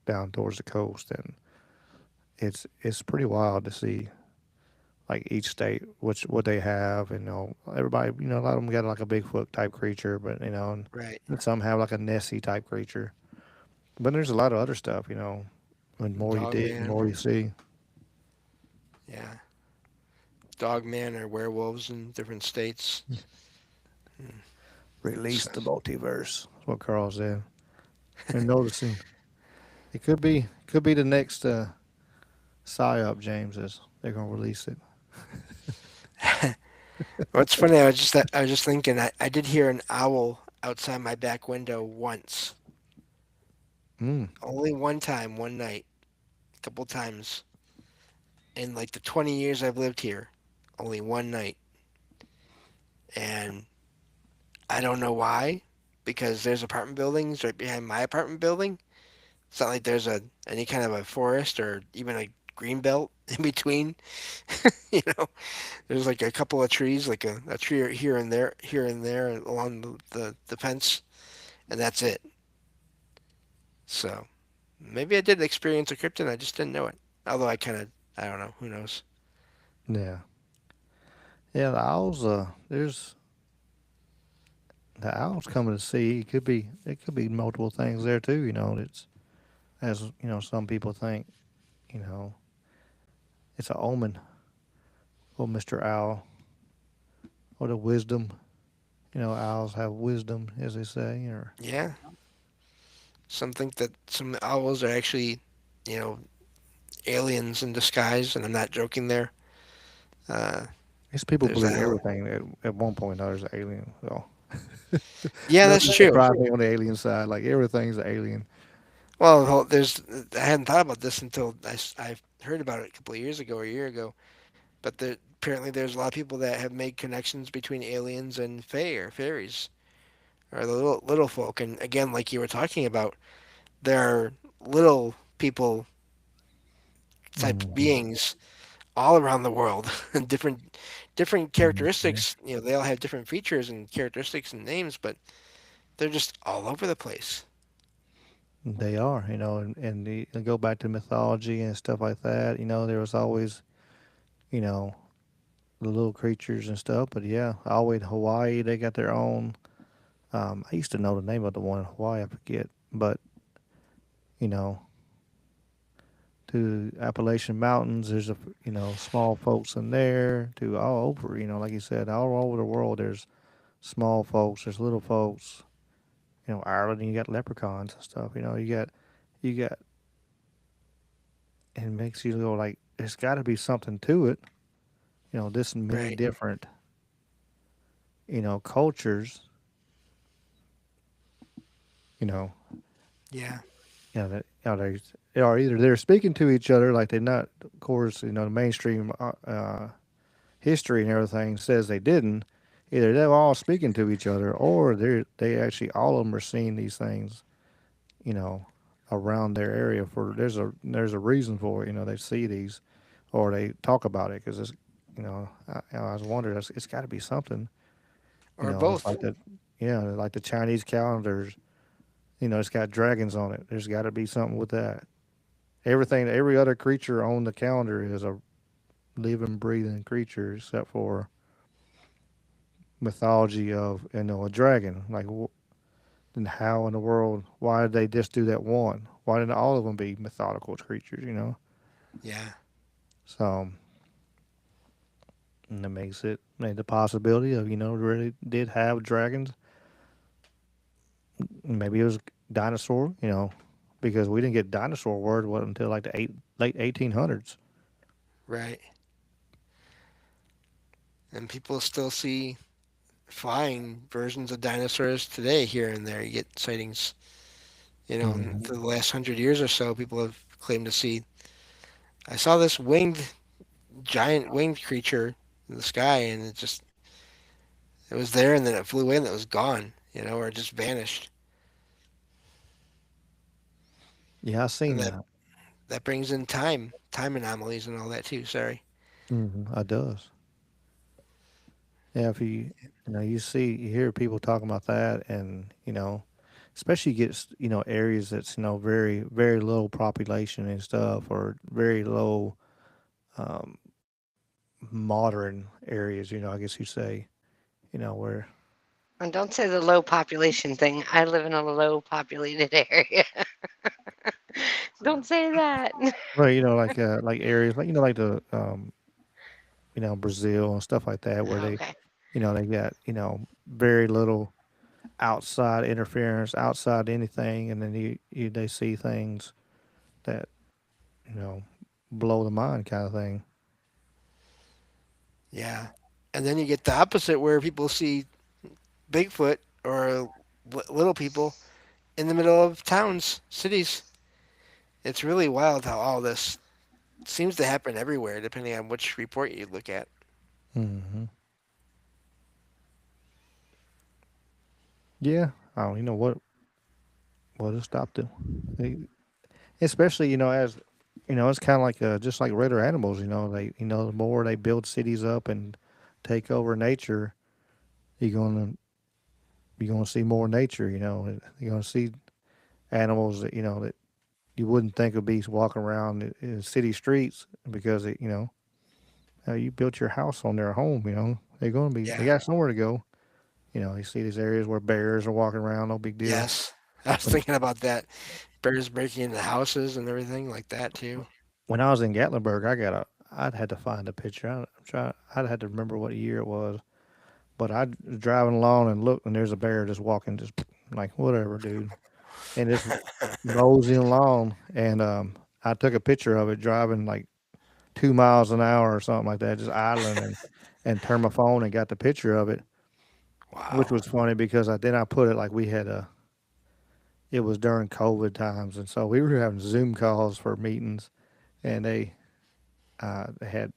down towards the coast, and it's pretty wild to see like each state which what they have. And everybody, a lot of them got like a Bigfoot type creature, but Right. and some have like a Nessie type creature. But there's a lot of other stuff. The more you Dog dig, the man. more you see. Yeah. Dog man or werewolves in different states. Hmm. Release So, the multiverse. That's what Carl said. They're noticing. It could be the next psyop, James. Is they're gonna release it. what's funny? I was just thinking. I did hear an owl outside my back window once. Mm. Only one time, one night, a couple times in like the 20 years I've lived here. Only one night, and I don't know why. Because there's apartment buildings right behind my apartment building. It's not like there's any kind of a forest or even a green belt in between. you know, there's like a couple of trees, like a tree here and there along the fence, and that's it. So maybe I did experience a cryptid, I just didn't know it. Although I don't know, who knows? Yeah. Yeah. The owls. There's the owls coming to see. It could be multiple things there too. It's as some people think. You know, it's a omen. Well, Mister Owl, or the wisdom. Owls have wisdom, as they say. Or Yeah, some think that some owls are actually, you know, aliens in disguise, and I'm not joking there. Uh, These people there's believe that. everything at one point or another is an alien. So Yeah, that's nothing true. surprised me on the alien side. Like everything's an alien. Well, there's I hadn't thought about this until I heard about it a couple of years ago or a year ago. But apparently there's a lot of people that have made connections between aliens and fae or fairies or the little folk. And again, like you were talking about, there are little people type Hmm. beings all around the world, and different Hmm. characteristics. You know, they all have different features and characteristics and names, but they're just all over the place. They are, and go back to mythology and stuff like that. There was always, you know, the little creatures and stuff. But yeah, always Hawaii, they got their own. I used to know the name of the one in Hawaii, I forget, but you know, to Appalachian Mountains, there's small folks in there. To all over, like you said, all over the world, there's small folks, there's little folks. Ireland, you got leprechauns and stuff. You got, and it makes you go like, there's got to be something to it. This many Right. different, cultures. You know, Yeah. that they are either they're speaking to each other like they're not. Of course, the mainstream history and everything says they didn't. Either they're all speaking to each other, or they actually all of them are seeing these things. You know, around their area for there's a reason for it. They see these, or they talk about it because it's. I was wondering, it's got to be something. Or It's both. like the, yeah, like the Chinese calendars. It's got dragons on it. There's got to be something with that. Every other creature on the calendar is a living, breathing creature, except for mythology of a dragon. Like, then how in the world? Why did they just do that one? Why didn't all of them be mythological creatures? Yeah. So, and that makes it made the possibility of really did have dragons. Maybe it was dinosaur. Because we didn't get dinosaur word until like the late 1800s. Right. And people still see flying versions of dinosaurs today here and there. You get sightings, in Hmm. the last 100 years or so. People have claimed to see. I saw this giant winged creature in the sky, and it was there, and then it flew in. It was gone, or it just vanished. Yeah, I And seen that that. that brings in time anomalies and all that too. Sorry. I does. Yeah, if you hear people talking about that, and especially gets areas that's very very low population and stuff, or very low um, modern areas. I guess you say, where. And don't say the low population thing. I live in a low populated area. Don't say that. Well, like areas like the Brazil and stuff like that, where they Okay. they got very little outside interference, outside anything, and then they see things that you know blow the mind, kind of thing. Yeah. And then you get the opposite where people see Bigfoot or little people in the middle of towns, cities. It's really wild how all this seems to happen everywhere, depending on which report you look at. Hmm. Yeah, I don't. What to stop them. They, especially as it's kind of like just like regular animals. They the more they build cities up and take over nature, you're gonna you're gonna see more nature. You're gonna see animals that you wouldn't think would be walking around in city streets because you built your house on their home. They Yeah. got somewhere to go. You see these areas where bears are walking around, no big deal. Yes. I was When thinking about that. Bears breaking into houses and everything like that too. when I was in Gatlinburg, I'd had to find a picture. I'd had to remember what year it was, but I was driving along and looked, and there's a bear just walking, just like whatever, dude, and just moseying along. And I took a picture of it driving like 2 miles an hour or something like that, just idling, and turned my phone and got the picture of it, which Wow. was funny because I put it like we had a it was during COVID times, and so we were having Zoom calls for meetings, and they had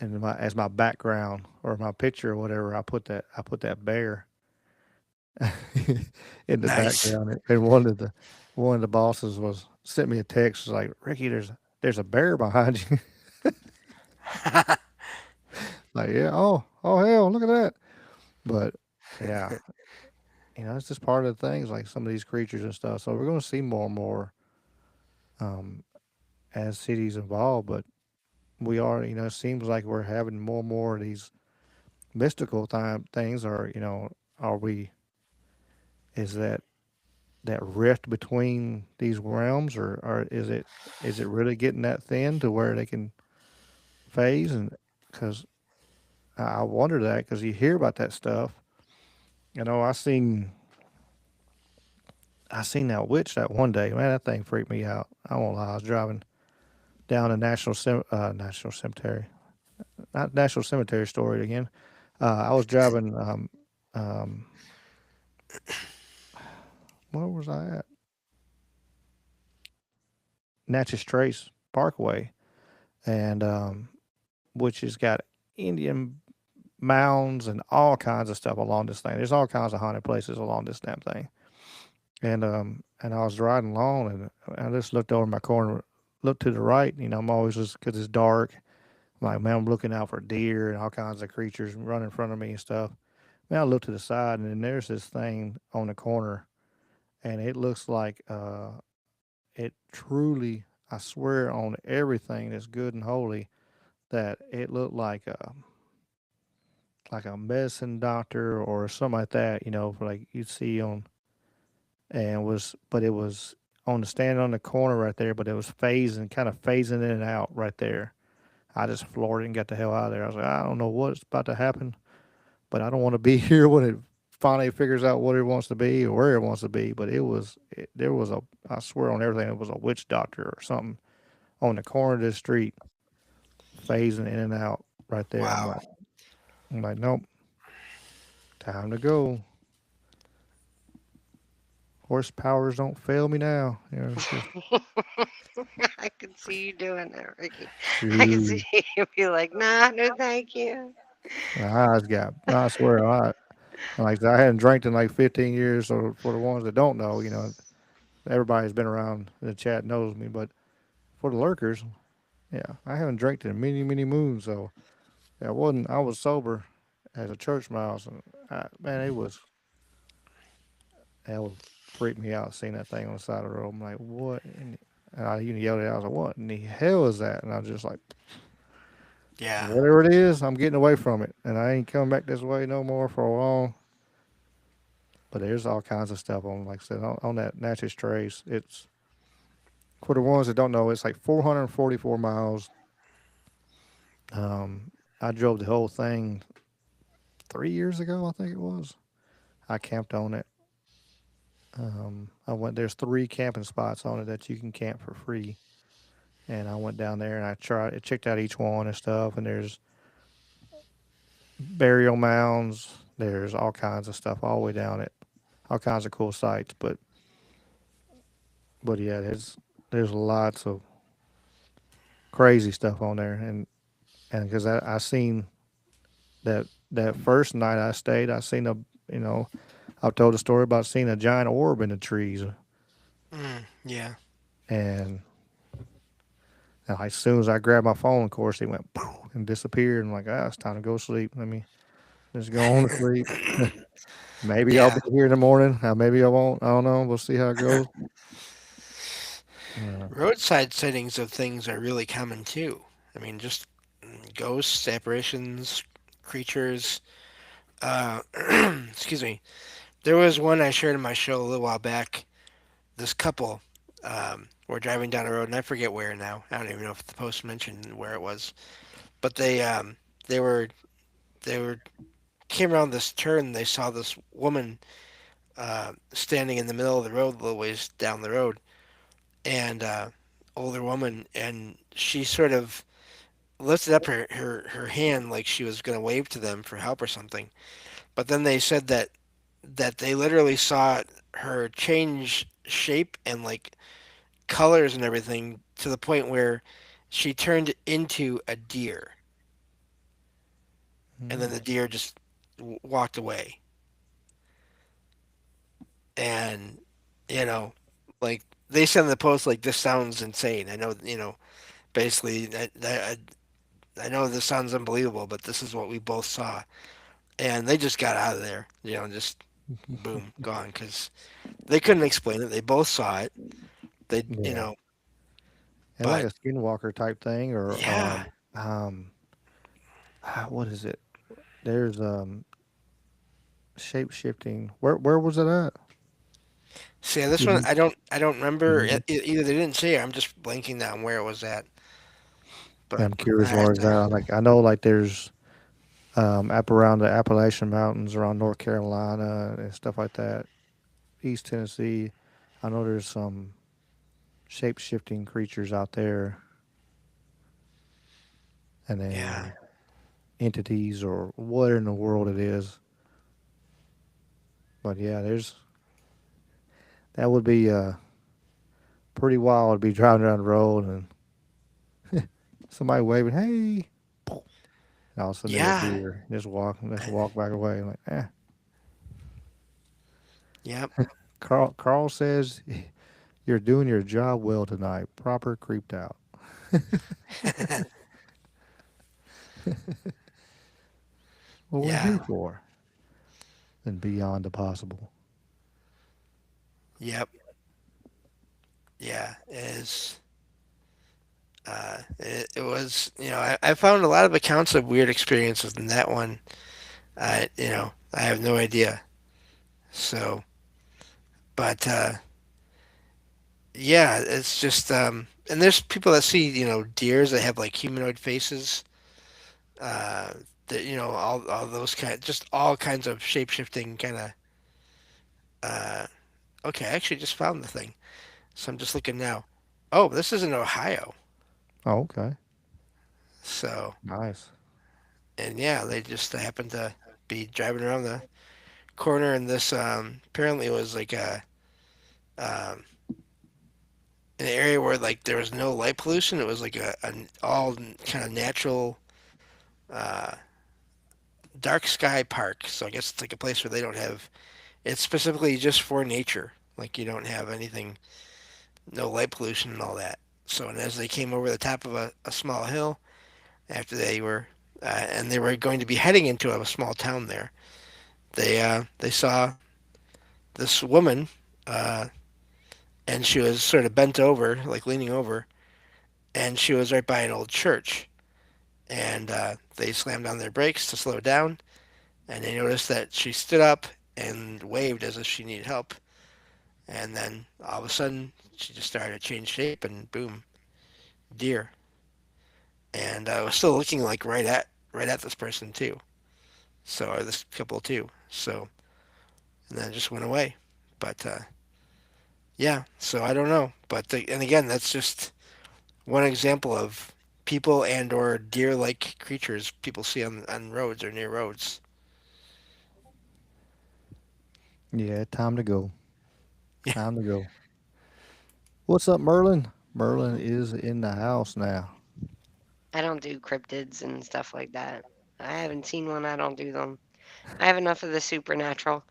and my as my background or my picture or whatever, I put that bear in the Nice. background, and one of the bosses was sent me a text, was like, Ricky, there's a bear behind you. Like, yeah, oh hell, look at that. But yeah, it's just part of the things, like some of these creatures and stuff. So we're going to see more and more um, as cities evolve. But we are, it seems like we're having more and more of these mystical time things. Or are we? Is that rift between these realms, or is it really getting that thin to where they can phase? And because I wonder that, because you hear about that stuff. I seen that witch that one day. Man, that thing freaked me out. I won't lie. I was driving down the National Cemetery, not National Cemetery story again. I was driving. Um, where was I at? Natchez Trace Parkway, and which has got Indian mounds and all kinds of stuff along this thing. There's all kinds of haunted places along this damn thing. And I was riding along, and I just looked over my corner, looked to the right. I'm always just because it's dark. Like, man, I'm looking out for deer and all kinds of creatures running in front of me and stuff. Man, I look to the side, and then there's this thing on the corner, and it looks like it truly, I swear on everything that's good and holy, that it looked like a medicine doctor or something like that. Like you'd see on, but it was on the stand on the corner right there, but it was kind of phasing in and out right there. I just floored it and got the hell out of there. I was like, I don't know what's about to happen, but I don't want to be here when it finally figures out what it wants to be or where it wants to be. But there was I swear on everything, it was a witch doctor or something on the corner of this street, phasing in and out right there. Wow. I'm like, nope, time to go. Horsepowers don't fail me now. It's just I can see you doing that, Ricky. I can see shoot. you be like, nah, no, thank you. My eyes got. I swear, I hadn't drank in like 15 years. So for the ones that don't know, everybody's been around the chat knows me. But for the lurkers, yeah, I haven't drank in many, many moons. So yeah, I was sober as a church mouse, and man, that would freak me out seeing that thing on the side of the road. I'm like, what? And I even yelled at it. I was like, what in the hell is that? And I was just like, Yeah. whatever it is, I'm getting away from it, and I ain't coming back this way no more for a while. But there's all kinds of stuff on, like I said, on that Natchez Trace. It's for the ones that don't know, it's like 444 miles. I drove the whole thing 3 years ago, I think it was. I camped on it. There's three camping spots on it that you can camp for free. And I went down there and I checked out each one and stuff. And there's burial mounds. There's all kinds of stuff all the way down it. All kinds of cool sights. But yeah, there's lots of crazy stuff on there. And because I seen that first night I stayed, I seen you know, I've told a story about seeing a giant orb in the trees, Yeah. and, and as soon as I grabbed my phone, of course, it went poof and disappeared. I'm like, it's time to go to sleep. Let me just go on to sleep. Maybe I'll Yeah. be here in the morning. Maybe I won't. I don't know. We'll see how it goes. Roadside sightings of things are really common too. I mean, just ghosts, apparitions, creatures. Excuse me. There was one I shared in my show a little while back. This couple were driving down a road, and I forget where now. I don't even know if the post mentioned where it was. But they were they were came around this turn. And they saw this woman standing in the middle of the road, a little ways down the road, and older woman, and she sort of lifted up her hand like she was gonna wave to them for help or something. But then they said that they literally saw her change shape and like colors and everything to the point where she turned into a deer, and then Mm. the deer just walked away. And you know, like they said in the post, like this sounds insane. I know, basically, I know this sounds unbelievable, but this is what we both saw, and they just got out of there. Just boom, gone because they couldn't explain it. They both saw it. They, Yeah. And like but a skinwalker type thing, or yeah. what is it? There's shape shifting. Where was it at? See, this Did one you I don't remember. remember? Either they didn't say it. I'm just blanking on where it was at. Yeah, But I'm I curious have where it's to. at. Like I know, like there's up around the Appalachian Mountains, around North Carolina and stuff like that. East Tennessee. I know there's some shape shifting creatures out there, and Yeah, then entities or what in the world it is. But yeah, there's that would be pretty wild to be driving down the road and somebody waving, "Hey!" And all of a sudden they yeah, appear, just walk back away. I'm like, yep, Carl says you're doing your job well tonight. Proper creeped out. What we're yeah, here for, and beyond the possible. yep, yeah. It was. I found a lot of accounts of weird experiences in that one. I have no idea. So, but yeah, it's just and there's people that see deers that have like humanoid faces. Uh, that all those just all kinds of shape shifting kind of. Uh, okay, I actually just found the thing, so I'm just looking now. Oh, this is in Ohio. Oh, okay, So, nice. and yeah, they just happened to be driving around the corner, and this apparently was like um, an area where like there was no light pollution. It was like an all kind of natural uh, dark sky park. So I guess it's like a place where they don't have. It's specifically just for nature. Like you don't have anything, no light pollution and all that. So, and as they came over the top of a small hill, after and they were going to be heading into a small town there, they saw this woman, uh, and she was sort of bent over, like leaning over, and she was right by an old church. And they slammed on their brakes to slow down, and they noticed that she stood up and waved as if she needed help. And then all of a sudden, she just started to change shape, and boom, deer. And I was still looking like right at this person too. So or this couple too. So and then it just went away. But yeah, so I don't know. And again, that's just one example of people and or deer-like creatures people see on roads or near roads. Yeah, time to go. Yeah, Time to go. What's up, Merlin? Merlin is in the house now. I don't do cryptids and stuff like that. I haven't seen one. I don't do them. I have enough of the supernatural.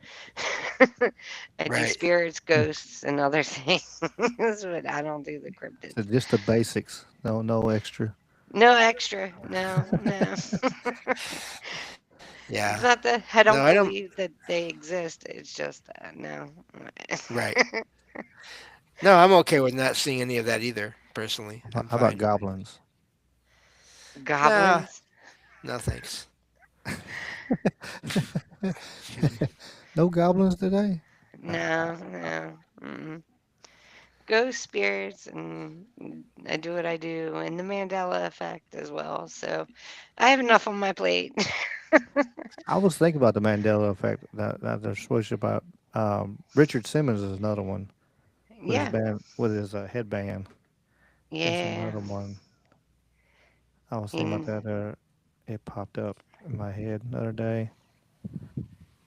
I do right. spirits, ghosts, and other things, but I don't do the So cryptids. just the basics. No extra. No extra. No, no. It's Yeah. not that I No, don't I don't. believe that they exist. It's just no. Right. No, I'm okay with not seeing any of that either. Personally, I'm How about fine. goblins? Nah, Goblins? no thanks. No goblins today. No, no. Mm. Ghost spirits, and I do what I do, and the Mandela effect as well. So I have enough on my plate. I was thinking about the Mandela effect. That they're switching about. Richard Simmons is another one with his Yeah, band with his headband. Is yeah. another one. I was thinking about He, that. It popped up in my head the other day.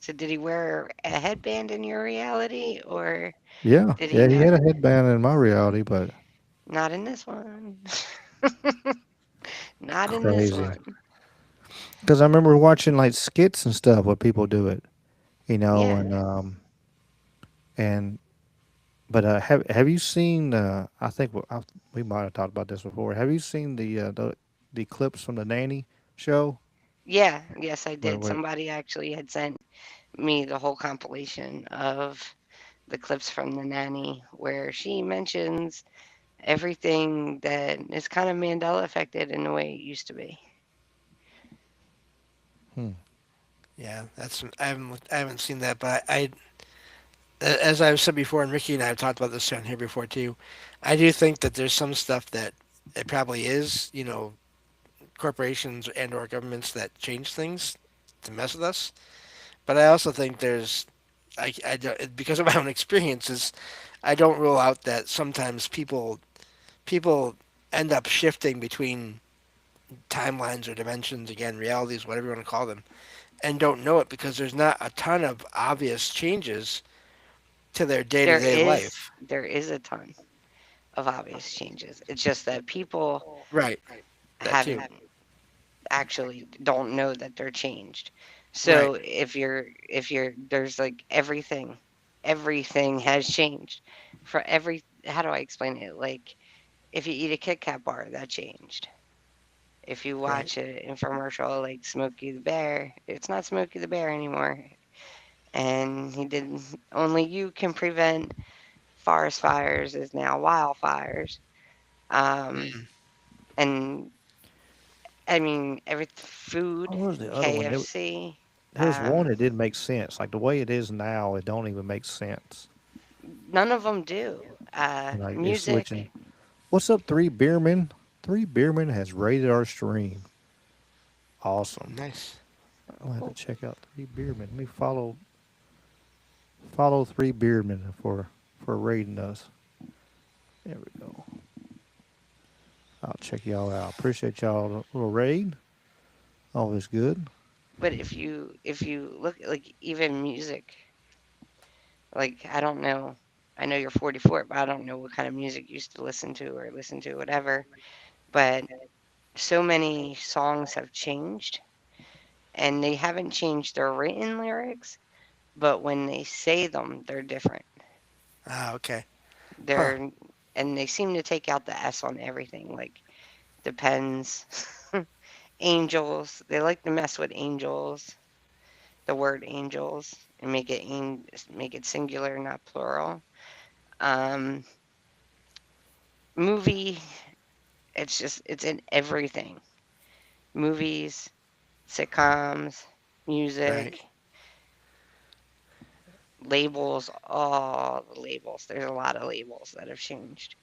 so did he wear a headband in your reality, or Yeah, did he yeah, he not? had a headband in my reality, but Not in this one. Not in this crazy. one. Because I remember watching like skits and stuff where people do it, you know, Yeah. and but have you seen? I think we might have talked about this before. Have you seen the clips from the nanny show? Yeah, yes, I Where did. where Somebody actually had sent me the whole compilation of the clips from the nanny where she mentions everything that is kind of Mandela affected in the way it used to be. hmm, Yeah, that's I haven't seen that, but as I've said before, and Ricky and I have talked about this on here before too. I do think that there's some stuff that it probably is, corporations and or governments that change things to mess with us. But I also think I don't, because of my own experiences, I don't rule out that sometimes people end up shifting between timelines or dimensions, again, realities, whatever you want to call them, and don't know it because there's not a ton of obvious changes to their day to There day is life. there is a ton of obvious changes. It's just that people Right. That too. haven't actually don't know that they're changed. Right. So if you're there's like everything has changed. For every how do I explain it? Like if you eat a Kit Kat bar, that changed. If you Right. watch an infomercial like Smokey the Bear, it's not Smokey the Bear anymore. And he did only you can prevent forest fires is now wildfires. Um, Mm. and I mean every food, what was the other one? KFC. There's one that Um, didn't make sense. Like the way it is now, it don't even make sense. None of them do. Like it's switching. Music. What's up, Three Beerman? Three Beerman has rated our stream. Awesome. Nice. I'll have to Cool. check out Three Beerman. Let me follow Three Beerman for rating us. There we go. I'll check y'all out. Appreciate y'all little raid. Always good. But if you look like even music, like I don't know. I know you're 44, but I don't know what kind of music you used to listen to or listen to, whatever. But so many songs have changed, and they haven't changed their written lyrics, but when they say them, they're different. Ah, okay. Huh. They're and they seem to take out the S on everything. Like depends. Angels. They like to mess with angels, the word angels, and make it singular, not plural. Um, Movie. It's in everything. Movies, sitcoms, Right. music, labels. All the labels. There's a lot of labels that have changed.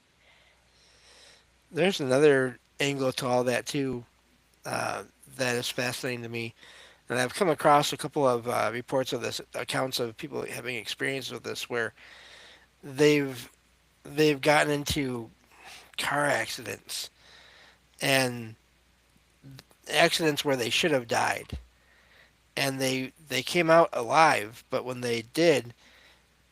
There's another angle to all that too, uh, that is fascinating to me, and I've come across a couple of reports of this, accounts of people having experience with this, where they've they've gotten into car accidents and accidents where they should have died, and they came out alive, but when they did,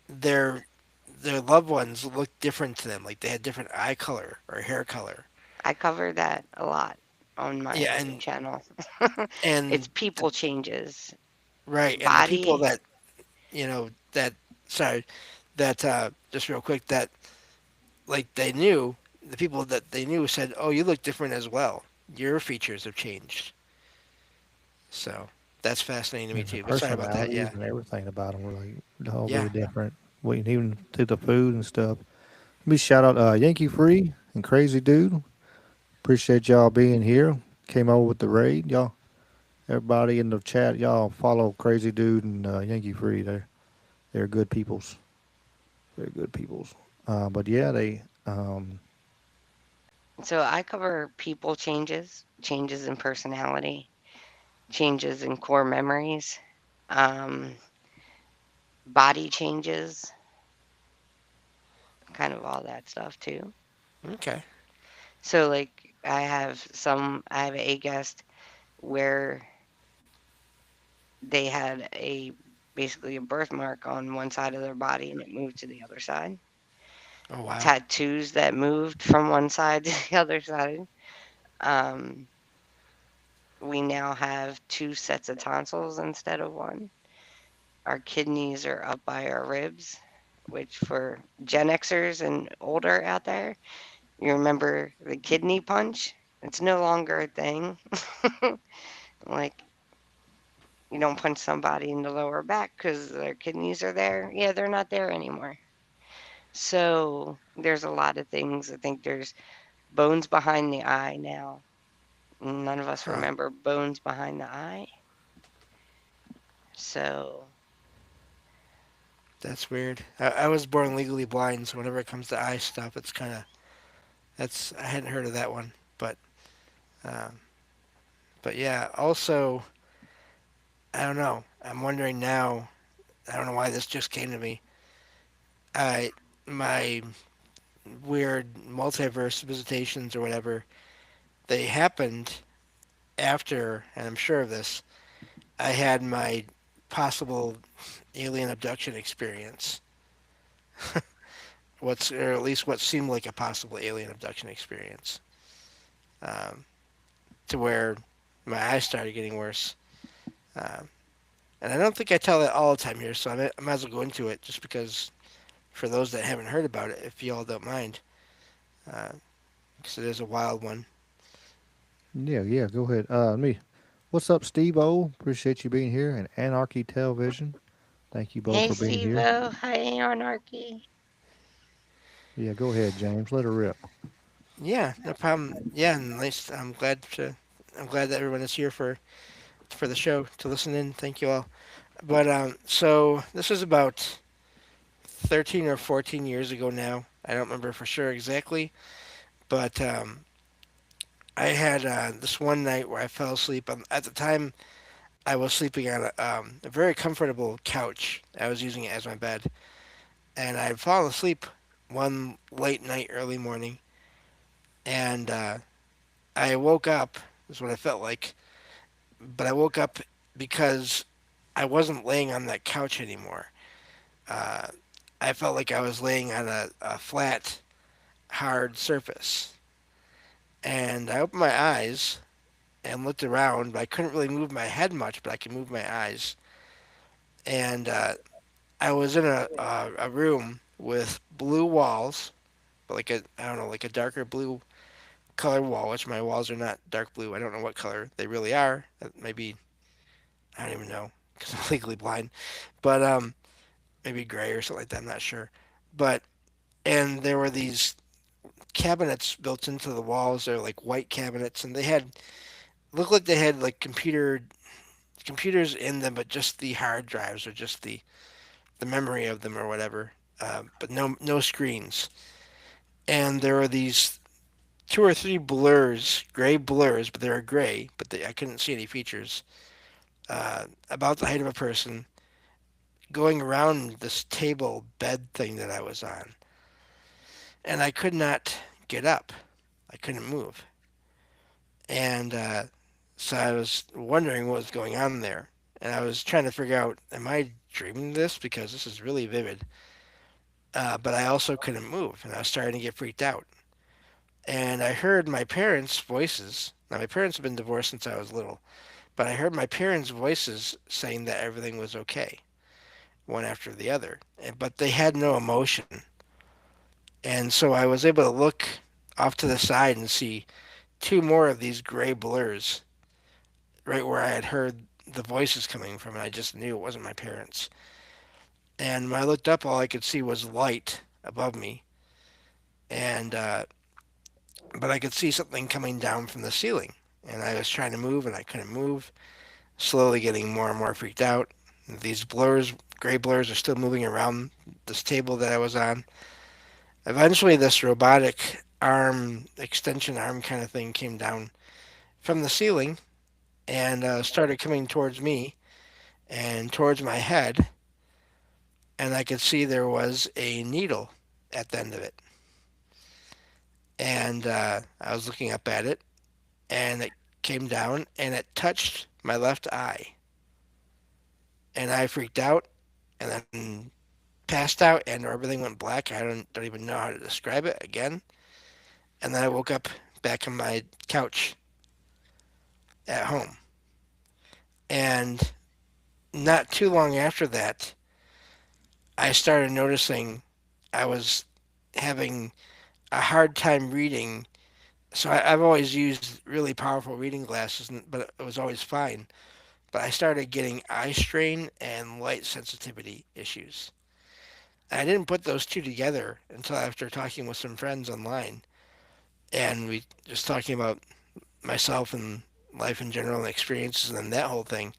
their their loved ones looked different to them, like they had different eye color or hair color. I cover that a lot on Yeah, my channel. It's and people changes. right, and the people Body. that that sorry, that just real quick, that like they knew, the people that they knew said, "Oh, you look different as well. Your features have changed." So that's fascinating to me And the too. But sorry about that. personalities Yeah, and everything about them were like totally yeah. different. We even to the food and stuff. Let me shout out Yankee Free and Crazy Dude. Appreciate y'all being here. Came over with the raid, y'all. Everybody in the chat, y'all follow Crazy Dude and Yankee Free. They're good peoples. They're good peoples. But yeah, they So I cover people changes, changes in personality, changes in core memories, um, body changes, kind of all that stuff too. Okay. So like I have a guest where they had a basically a birthmark on one side of their body and it moved to the other side. Oh wow. Tattoos that moved from one side to the other side. Um, we now have two sets of tonsils instead of one. Our kidneys are up by our ribs, which for Gen Xers and older out there, you remember the kidney punch? It's no longer a thing. Like, you don't punch somebody in the lower back because their kidneys are there. Yeah, they're not there anymore. So there's a lot of things. I think there's bones behind the eye now. None of us Huh. remember bones behind the eye. So, That's weird. I was born legally blind, so whenever it comes to eye stuff, it's kind of that's I hadn't heard of that one. Um, but yeah. Also, I don't know. I'm wondering now. I don't know why this just came to me. I my weird multiverse visitations or whatever, they happened after, and I'm sure of this, I had my possible alien abduction experience. Or at least what seemed like a possible alien abduction experience, um, to where my eyes started getting worse. Um, and I don't think I tell that all the time here, so I might as well go into it just because for those that haven't heard about it, if y'all don't mind, because it is a wild one. Yeah, yeah, go ahead. Me. What's up, Steve O? Appreciate you being here. And Anarchy Television. Thank you both hey for being here. Steve-O, hi Anarchy. Yeah, go ahead, James. Let her rip. Yeah, no problem. Yeah, and nice. I'm glad that everyone is here for the show to listen in. Thank you all. But so this was about 13 or 14 years ago now. I don't remember for sure exactly, but I had this one night where I fell asleep. At the time, I was sleeping on a very comfortable couch. I was using it as my bed, and I had fallen asleep one late night, early morning, and I woke up. Is what I felt like, but I woke up because I wasn't laying on that couch anymore. Uh, I felt like I was laying on a flat, hard surface. And I opened my eyes and looked around, but I couldn't really move my head much, but I could move my eyes. And I was in a room with blue walls, but like I don't know, like a darker blue color wall, which my walls are not dark blue. I don't know what color they really are. Maybe, I don't even know because I'm legally blind. But maybe gray or something like that. I'm not sure. But, and there were these cabinets built into the walls. They're like white cabinets, and they had looked like they had like computers in them, but just the hard drives or just the memory of them or whatever. But no screens. And there were these two or three blurs, gray blurs, but they were gray, but I couldn't see any features. About the height of a person, going around this table bed thing that I was on, and I could not get up. I couldn't move, and so I was wondering what was going on there, and I was trying to figure out, am I dreaming this because this is really vivid? But I also couldn't move, and I was starting to get freaked out. And I heard my parents' voices. Now my parents have been divorced since I was little, but I heard my parents' voices saying that everything was okay, one after the other, but they had no emotion. And so I was able to look off to the side and see two more of these gray blurs right where I had heard the voices coming from, and I just knew it wasn't my parents. And when I looked up, all I could see was light above me, and but I could see something coming down from the ceiling. And I was trying to move, and I couldn't move. Slowly getting more and more freaked out. These blurs, gray blurs, are still moving around this table that I was on. Eventually, this robotic arm, extension arm kind of thing came down from the ceiling and started coming towards me and towards my head, and I could see there was a needle at the end of it. and I was looking up at it, and it came down and it touched my left eye, and I freaked out, and then passed out, and everything went black. I don't even know how to describe it again, and then I woke up back on my couch at home, and not too long after that, I started noticing I was having a hard time reading. So I've always used really powerful reading glasses, but it was always fine. But I started getting eye strain and light sensitivity issues. And I didn't put those two together until after talking with some friends online. And we just talking about myself and life in general and experiences and then that whole thing.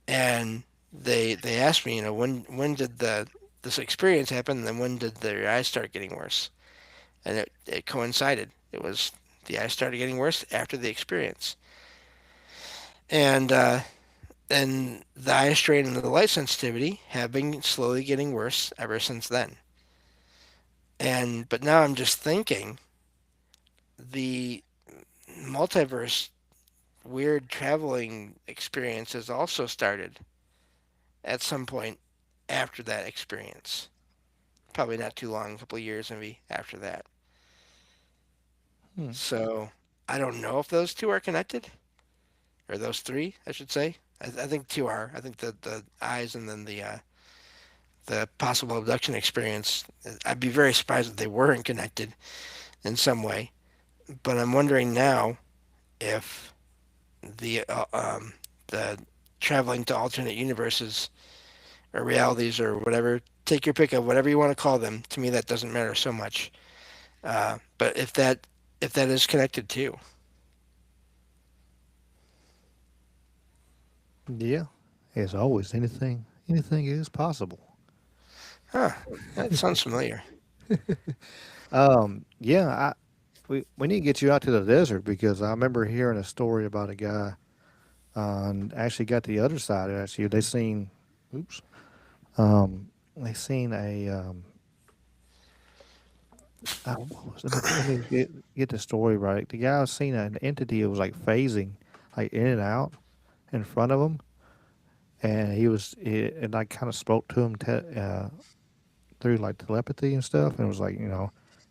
And they asked me, when did the this experience happen and then when did their eyes start getting worse? And it coincided. It was the eyes started getting worse after the experience. And the eye strain and the light sensitivity have been slowly getting worse ever since then. But now I'm just thinking the multiverse weird traveling experiences also started at some point after that experience. Probably not too long, a couple of years maybe after that. Hmm. So I don't know if those two are connected, or those three, I should say. I think two are. I think the eyes and then the possible abduction experience. I'd be very surprised if they weren't connected in some way. But I'm wondering now if the traveling to alternate universes or realities or whatever, take your pick of whatever you want to call them. To me, that doesn't matter so much. But if that is connected too. Yeah, as always, anything is possible. Huh, that sounds familiar. Yeah, we need to get you out to the desert because I remember hearing a story about a guy and actually got the other side. Actually, oops, they seen a what was, let me get the story right. The guy was seen an entity that was like phasing, like in and out in front of him, and and I kind of spoke to him through like telepathy and stuff, and it was like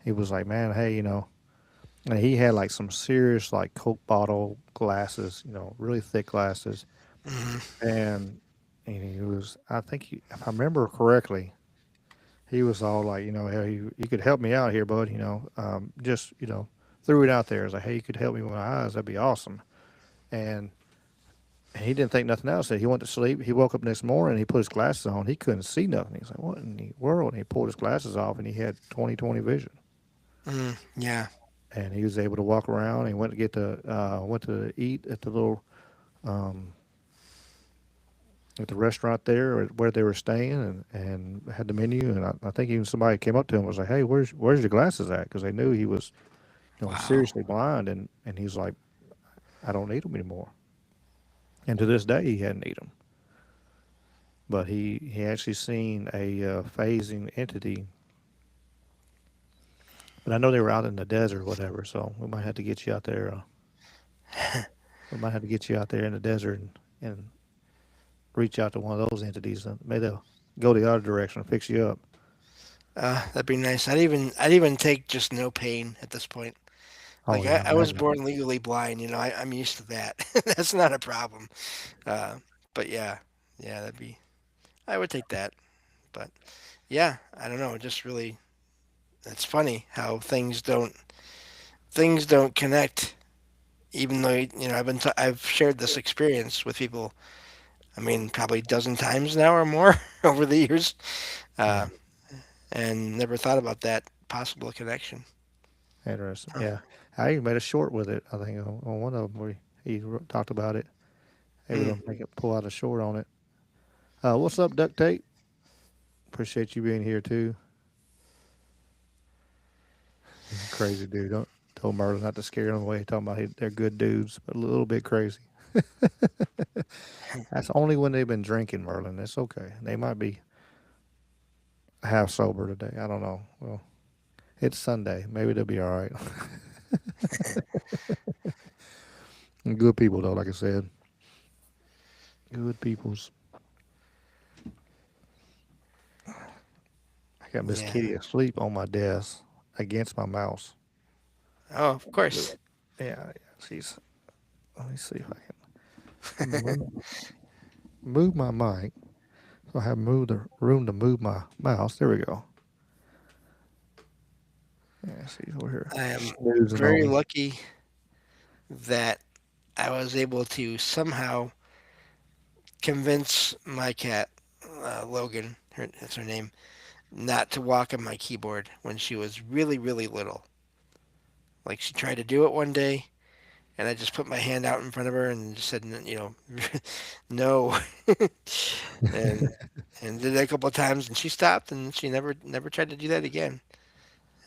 he was like, man, hey, and he had like some serious like Coke bottle glasses, really thick glasses, Hmm. and he was, I think, if I remember correctly, he was all like, hey, you could help me out here, bud, just threw it out there. It's like, hey, you could help me with my eyes, that'd be awesome. And he didn't think nothing else. He went to sleep. He woke up next morning. He put his glasses on. He couldn't see nothing. He's like, "What in the world?" And he pulled his glasses off, and he had 20/20 vision. Yeah. And he was able to walk around. And went to went to eat at the little um, at the restaurant there where they were staying, and had the menu. And I think even somebody came up to him and was like, "Hey, where's your glasses at?" Because they knew he was Wow. seriously blind. And he's like, "I don't need them anymore." And to this day, he hadn't need them. But he actually seen a phasing entity. But I know they were out in the desert or whatever, so we might have to get you out there. We might have to get you out there in the desert and reach out to one of those entities, and maybe they'll go the other direction and fix you up. That'd be nice. I'd even take just no pain at this point. Oh Like yeah, I was imagine. born legally blind. I'm used to that. That's not a problem. Uh, but yeah, yeah, I would take that. But yeah, I don't know. Just really, it's funny how things don't connect. Even though I've shared this experience with people. I mean, probably a dozen times now or more over the years, Yeah, uh, and never thought about that possible connection. interesting. Huh. Yeah, I even made a short with it. I think on one of them where talked about it. Able Mm. to make it pull out a short on it. What's up, Duct Tape? Appreciate you being here too. Crazy dude. Don't Told Merlin not to scare them away. Talking about they're good dudes, but a little bit crazy. That's only when they've been drinking, Merlin. It's okay. They might be half sober today. I don't know. Well, It's Sunday. Maybe they'll be all right. Good people though, like I said, good peoples. I got Miss Yeah. Kitty asleep on my desk against my mouse. Oh, of Move course. it. Yeah, she's. Let me see if I can move my mic. So I have moved the room to move my mouse. There we go. Yeah, she's over here I am snoozing on very me. lucky that I was able to somehow convince my cat, Logan, that's her name, not to walk on my keyboard when she was really, really little. Like she tried to do it one day, and I just put my hand out in front of her and just said, no, and did it a couple of times, and she stopped, and she never tried to do that again.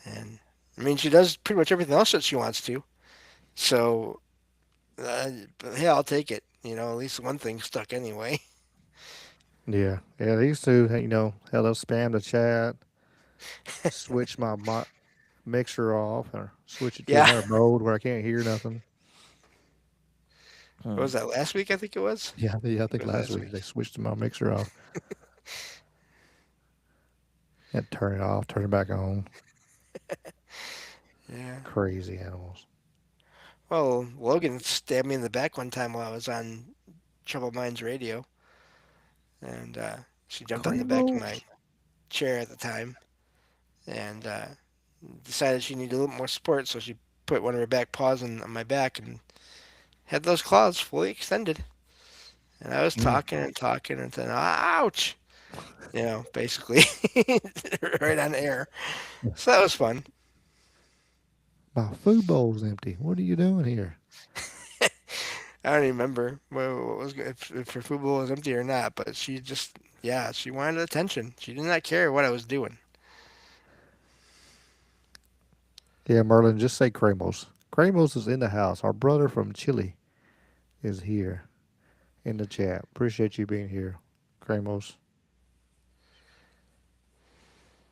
And I mean, she does pretty much everything else that she wants to. So, but hey, I'll take it. At least one thing stuck anyway. Yeah, yeah. These two, hell, they'll spam the chat, switch my mixer off, or switch it to Yeah. another mode where I can't hear nothing. What Hmm. was that, last week? I think it was. Yeah, yeah. I I think think it was last last week week. they switched my mixer off. Had to turn it off, turn it back on. Yeah. Crazy animals. Well, Logan stabbed me in the back one time while I was on Troubled Minds Radio, and she jumped on the back of my Cremos. chair at the time, and decided she needed a little more support, so she put one of her back paws on my back and had those claws fully extended. And I was Mm. talking and talking and then, ouch! Basically, right on air. So that was fun. My food bowl's empty. What are you doing here? I don't even remember what was if her food bowl was empty or not, but she just, yeah, she wanted attention. She did not care what I was doing. Yeah, Merlin, just say Cremos. Cremos is in the house. Our brother from Chile is here in the chat. Appreciate you being here, Cremos.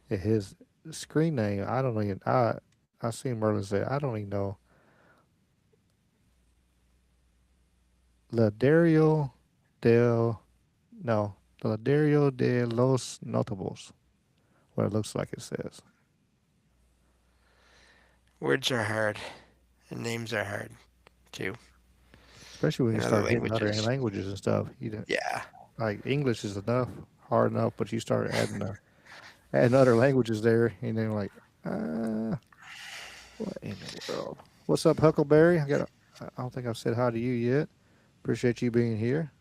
Yeah, his screen name, I don't even. I seen Merlin say, I don't even know. Ladario del no, Ladario de los Notables. What it looks like it says. Words are hard, and names are hard too, Especially when you in other start hitting other languages. languages and stuff. Yeah. Like English is enough, hard enough, but you start adding other languages there, and then like, uh, what in the world? What's up, Huckleberry? I don't think I've said hi to you yet. Appreciate you being here.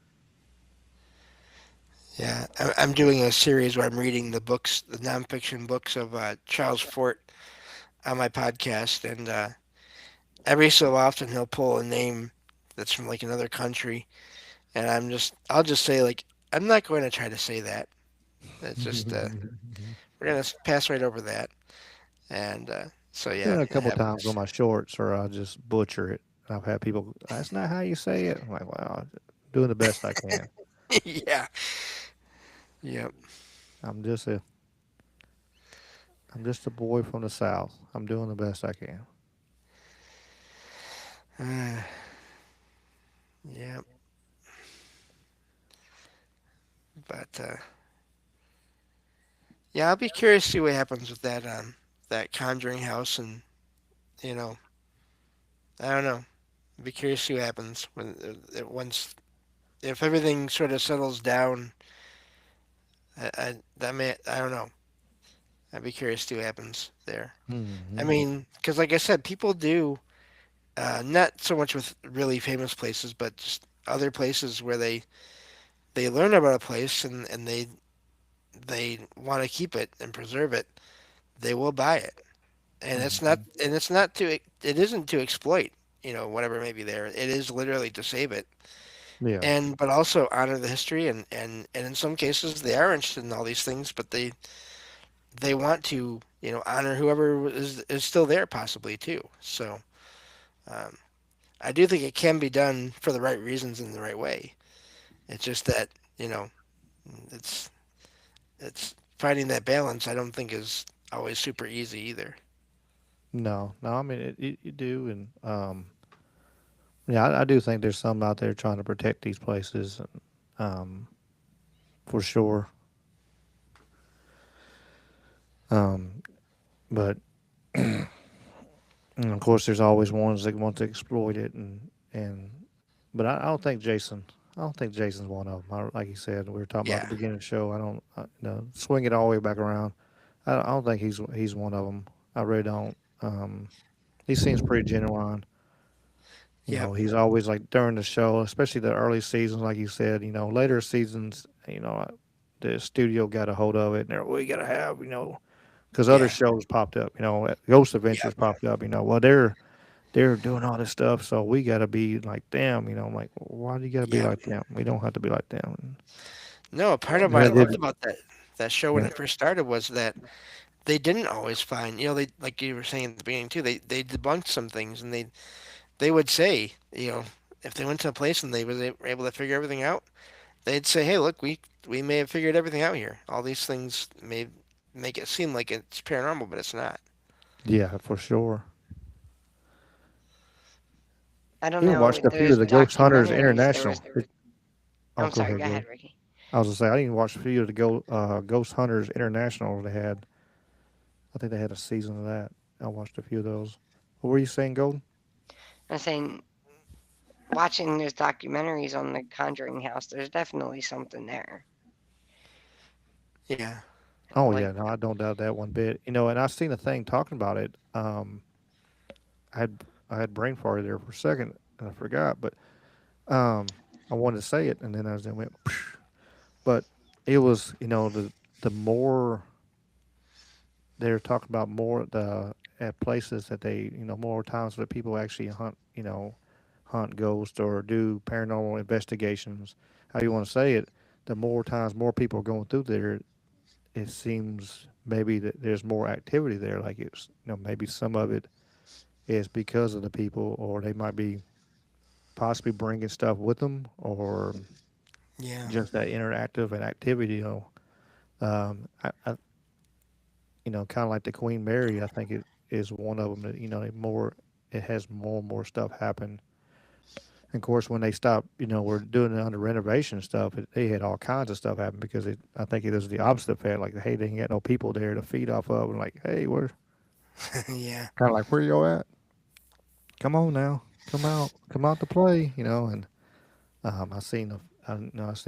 Yeah, I'm doing a series where I'm reading the books, the nonfiction books of Charles Fort on my podcast, and every so often he'll pull a name that's from like another country, and I'll just say like, I'm not going to try to say that. It's just we're gonna pass right over that, and so Done yeah, it a it couple times on happens. my shorts, or I just butcher it. I've had people, that's not how you say it. I'm like, wow, doing the best I can. Yeah, yep. I'm just a, I'm just a boy from the South. I'm doing the best I can. Uh, yep. But yeah, I'll be curious to see what happens with that Conjuring House, and you know, I don't know. I'll be curious to see what happens when once if everything sort of settles down. I don't know. I'd be curious to see what happens there. I Hmm. mean, because like I said, people do not so much with really famous places, but just other places where they learn about a place and they want to keep it and preserve it. They will buy it, and Hmm. it's not to it isn't to exploit whatever may be there. It is literally to save it Yeah. and but also honor the history and in some cases they are interested in all these things, but they want to honor whoever is still there possibly too. So um, I do think it can be done for the right reasons in the right way. It's just that you know it's finding that balance. I don't think is always super easy either. No, no. I mean, you do, and yeah, I do think there's some out there trying to protect these places, and, for sure. Um, but and of course, there's always ones that want to exploit it, and but I don't think Jason. I don't think Jason's one of them. Like you said, we were talking about at Yeah, the beginning of the show. I don't, swing it all the way back around. I don't think he's one of them. I really don't. He seems pretty genuine. yep, He's always like during the show, especially the early seasons, like you said. Later seasons, the studio got a hold of it, and we got to have, because other yeah, shows popped up. Ghost yep, Adventures popped up. Well, they're doing all this stuff, so we got to be like them. I'm like, why do you got to be yep. like them? We don't have to be like them. No, part of And what I they loved did. about that show when Yeah, it first started was that they didn't always find, they like you were saying at the beginning too. They debunked some things, and they would say, if they went to a place and they were able to figure everything out, they'd say, "Hey, look, we may have figured everything out here. All these things may make it seem like it's paranormal, but it's not." yeah, for sure. I don't Even know. watched a few of There's the Ghost Hunters documentaries. International. Oh, I'm go sorry. ahead, Go go ahead, ahead. Ricky. I was gonna say I didn't watch a few of the Ghost Hunters International. They had, I think they had a season of that. I watched a few of those. What were you saying, Golden? I'm saying watching those documentaries on the Conjuring House. There's definitely something there. Yeah, Oh Like yeah, no, I don't doubt that one bit. And I seen a thing talking about it. I had brain farted there for a second and I forgot, but I wanted to say it and then I just went. But it was, the more they're talking about, more the at places that they, more times that people actually hunt ghosts or do paranormal investigations, how you want to say it, the more times more people are going through there, it seems maybe that there's more activity there. Like it's, maybe some of it is because of the people, or they might be possibly bringing stuff with them, or yeah, just that interactive and activity. Kind of like the Queen Mary. I think it is one of them that it has more and more stuff happen. And of course, when they stopped, we're doing it under renovation stuff. They had all kinds of stuff happen because I think it was the opposite effect. Like, hey, they ain't got no people there to feed off of, and like, hey, we're yeah, kind of like, where you at? Come on now, come out to play, And I seen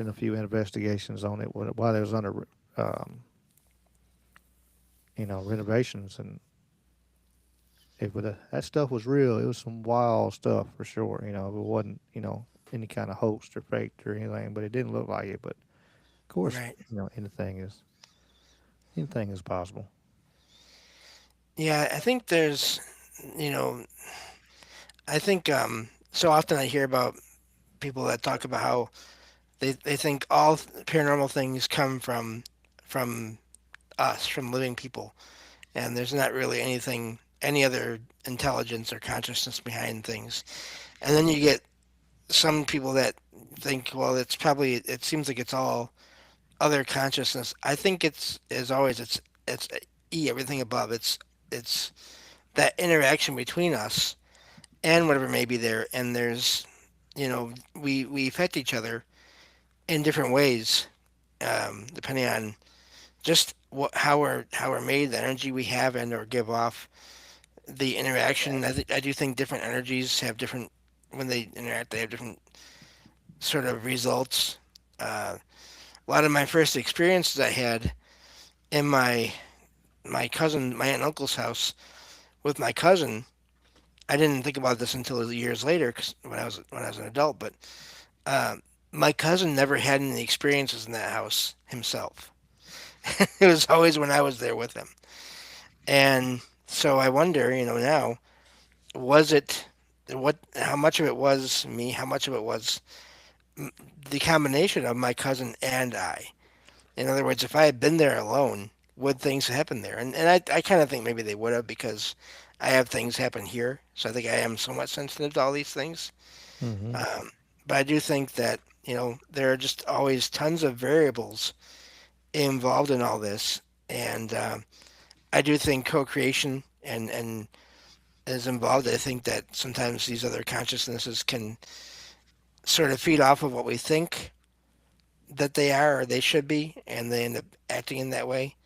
a few investigations on it while it was under, um, renovations, and that stuff was real. It was some wild stuff for sure. It wasn't, any kind of hoax or fake or anything, but it didn't look like it. But of course, right. anything is possible. Yeah, I think you know, I think so often I hear about people that talk about how they think all paranormal things come from us, from living people, and there's not really any other intelligence or consciousness behind things. And then you get some people that think, well, it seems like it's all other consciousness. I think it's as always it's everything above. It's that interaction between us and whatever may be there, and we affect each other in different ways, depending on just how we're made, the energy we have and or give off, the interaction. I do think different energies have different when they interact. They have different sort of results. A lot of my first experiences I had in my aunt and uncle's house with my cousin. I didn't think about this until years later, 'cause when I was an adult. But uh, my cousin never had any experiences in that house himself. It was always when I was there with him. And so I wonder, now, was it how much of it was me, how much of it was the combination of my cousin and I? In other words, if I had been there alone, would things happen there? And I kind of think maybe they would have, because I have things happen here. So I think I am somewhat sensitive to all these things. Hmm. Um, but I do think that, there are just always tons of variables involved in all this. And I do think co-creation and is involved. I think that sometimes these other consciousnesses can sort of feed off of what we think that they are or they should be, and they end up acting in that way.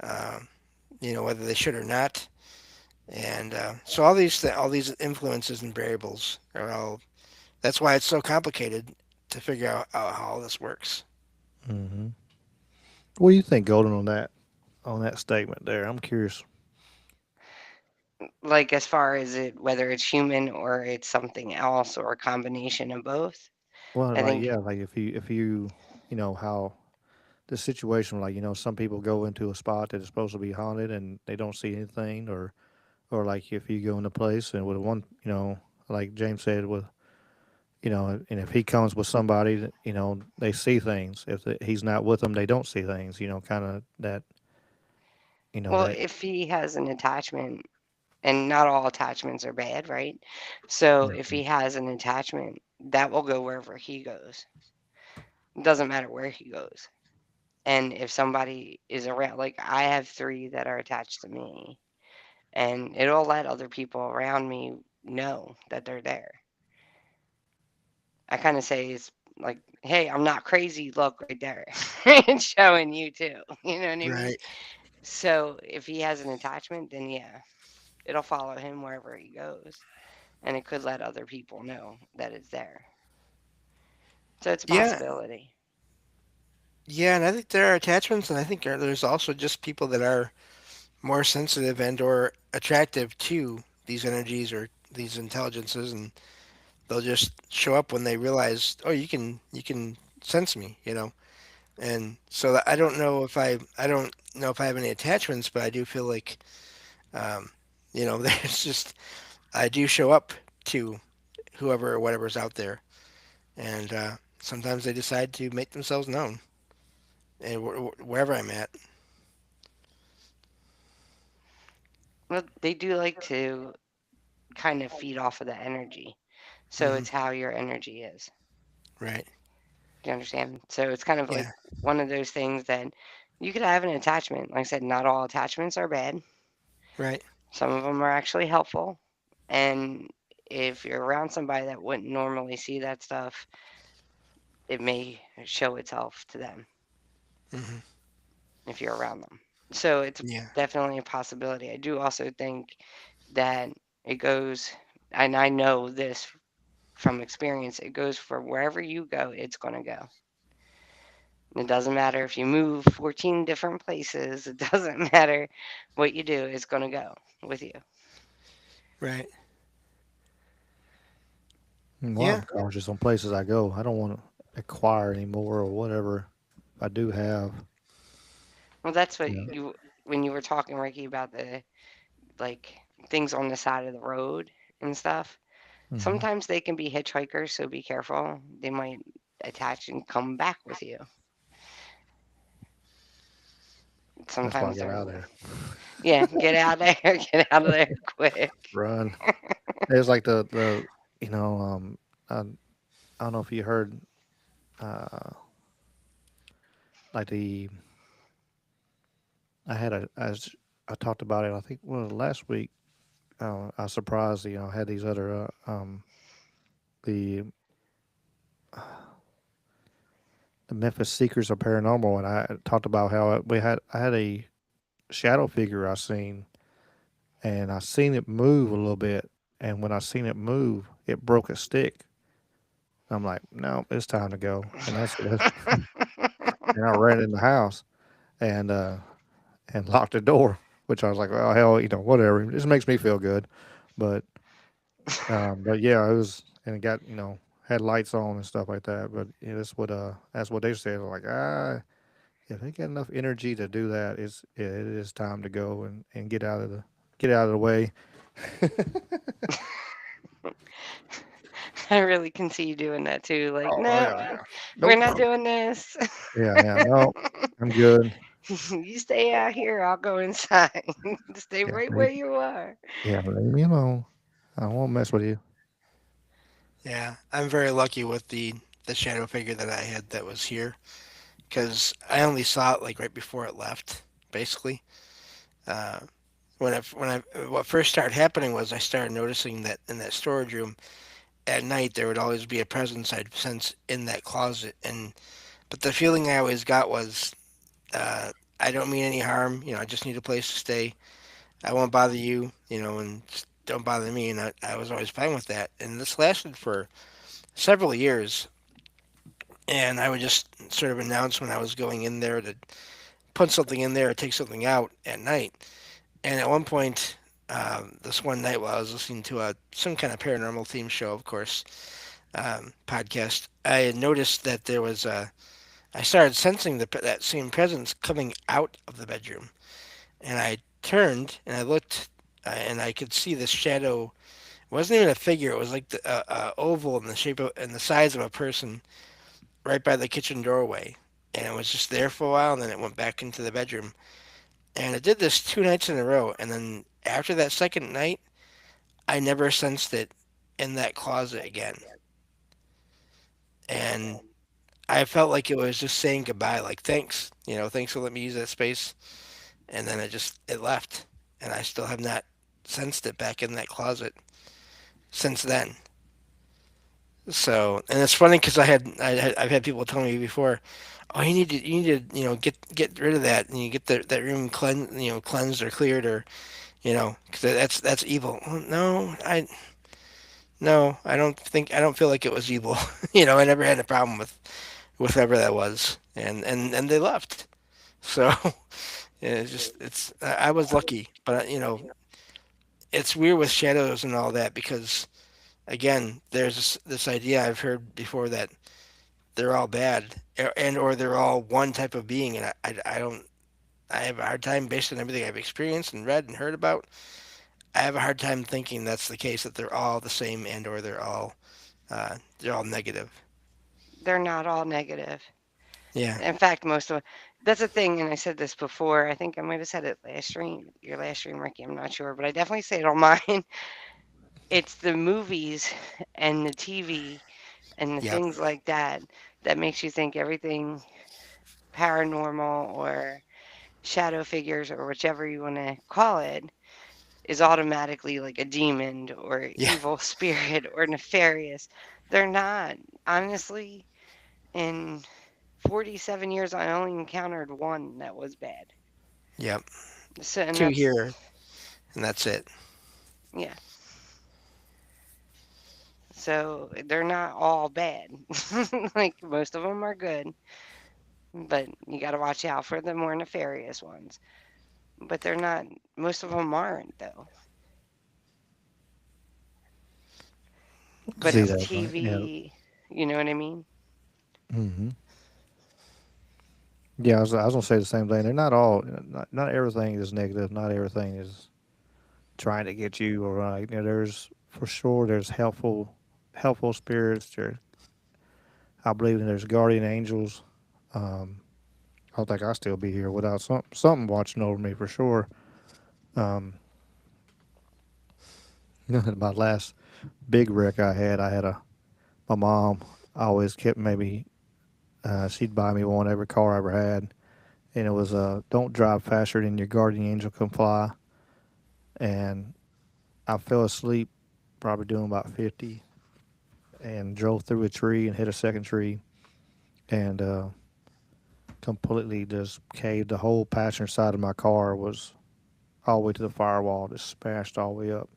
Um, whether they should or not. And so all these influences and variables are all. That's why it's so complicated to figure out how all this works. Hmm. What do you think, Golden, on that statement there? I'm curious. Like as far as it, whether it's human or it's something else or a combination of both. Well, I like think, yeah, like if you how the situation, like some people go into a spot that is supposed to be haunted and they don't see anything, or like if you go in a place and with one, like James said, with and if he comes with somebody, they see things. If he's not with them, they don't see things. Kind of that, well, that. if he has an attachment, and not all attachments are bad, right? So if Mhm. he has an attachment, that will go wherever he goes. It doesn't matter where he goes. And if somebody is around, like I have three that are attached to me, and it'll let other people around me know that they're there. I kind of say it's like, hey, I'm not crazy. Look right there. It's showing you too. You know what I mean? Right. So if he has an attachment, then yeah, it'll follow him wherever he goes. And it could let other people know that it's there. So it's a Yeah. possibility. Yeah, and I think there are attachments, and I think there's also just people that are more sensitive and or attractive to these energies or these intelligences, and they'll just show up when they realize, oh, you can sense me, And so I don't know if I have any attachments, but I do feel like, um, there's just I do show up to whoever or whatever's out there, and sometimes they decide to make themselves known, and wherever I'm at. Well, they do like to kind of feed off of the energy. So Hmm. it's how your energy is. Right. Do you understand? So it's kind of like Yeah. one of those things that you could have an attachment. Like I said, not all attachments are bad. Right. Some of them are actually helpful. And if you're around somebody that wouldn't normally see that stuff, it may show itself to them Hmm. if you're around them. So it's Yeah. definitely a possibility. I do also think that it goes, and I know this from experience, it goes for wherever you go, it's going to go. It doesn't matter if you move 14 different places, it doesn't matter what you do, it's going to go with you. Right. Well, I'm Yeah. cautious on places I go. I don't want to acquire anymore or whatever I do have. Well, that's what Yeah. you, when you were talking, Ricky, about the like things on the side of the road and stuff. Hmm. Sometimes they can be hitchhikers, so be careful. They might attach and come back with you. That's why I Sometimes got they're, out of there. yeah, get out of there, get out of there quick. Run. It's like the you know I, I don't know if you heard uh like the I had a as I talked about it. I think last week. I was surprised. I had these other the the Memphis Seekers of Paranormal, and I talked about how I had a shadow figure I seen, and I seen it move a little bit, and when I seen it move, it broke a stick. I'm like, no, it's time to go, and and I ran in the house and locked the door, which I was like, well, hell, whatever. This makes me feel good, but but yeah, it was, and it got had lights on and stuff like that. But that's what they said. Like if they got enough energy to do that, it is time to go and get out of the way. I really can see you doing that too. Like, Oh no, yeah, yeah. we're Nope. not doing this. Yeah, yeah. No, I'm good. You stay out here, I'll go inside. Stay Yeah, right where you are. yeah. Leave me alone. I won't mess with you. Yeah. I'm very lucky with the shadow figure that I had that was here because I only saw it like right before it left, basically. Uh, what first started happening was I started noticing that in that storage room at night there would always be a presence I'd sense in that closet, and but the feeling I always got was uh, I don't mean any harm. I just need a place to stay. I won't bother you, and just don't bother me. And I was always fine with that. And this lasted for several years. And I would just sort of announce when I was going in there to put something in there or take something out at night. And at one point, this one night while I was listening to some kind of paranormal theme show, of course, podcast, I had noticed that I started sensing that same presence coming out of the bedroom. And I turned and I looked, and I could see this shadow. It wasn't even a figure. It was like the oval in the shape of and the size of a person right by the kitchen doorway. And it was just there for a while, and then it went back into the bedroom. And it did this 2 nights in a row. And then after that second night, I never sensed it in that closet again. And I felt like it was just saying goodbye, like thanks, thanks for letting me use that space. And then it left, and I still have not sensed it back in that closet since then. So, and it's funny because I've had people tell me before, oh, you need to get rid of that, and you get that room cleansed or cleared, or because that's evil. Well, no, I don't feel like it was evil. I never had a problem with whoever that was, and they left. So I was lucky, but it's weird with shadows and all that because again, there's this idea I've heard before that they're all bad and or they're all one type of being, and I don't. I have a hard time based on everything I've experienced and read and heard about. I have a hard time thinking that's the case that they're all the same and or they're all negative. They're not all negative. Yeah. In fact, most of that's a thing, and I said this before. I think I might have said it last stream, your last stream, Ricky. I'm not sure, but I definitely say it on mine. It's the movies and the TV and the Yep. things like that that makes you think everything paranormal or shadow figures or whichever you want to call it is automatically like a demon or Yeah. evil spirit or nefarious. They're not. Honestly, in 47 years, I only encountered one that was bad. Yep. So, and Two that's, here, and that's it. yeah. So they're not all bad. Like most of them are good, but you got to watch out for the more nefarious ones. But they're not, most of them aren't, though. But See it's that, right? Yeah. TV, you know what I mean? Hmm. Yeah, I was gonna say the same thing. They're not all, not everything is negative. Not everything is trying to get you. Or there's for sure there's helpful spirits. I believe there's guardian angels. Um, I don't think I'd still be here without something watching over me for sure. Um, my last big wreck I had my mom always kept maybe she'd buy me one every car I ever had, and it was don't drive faster than your guardian angel can fly. And I fell asleep, probably doing about 50, and drove through a tree and hit a second tree, and completely just caved. The whole passenger side of my car was all the way to the firewall, just smashed all the way up.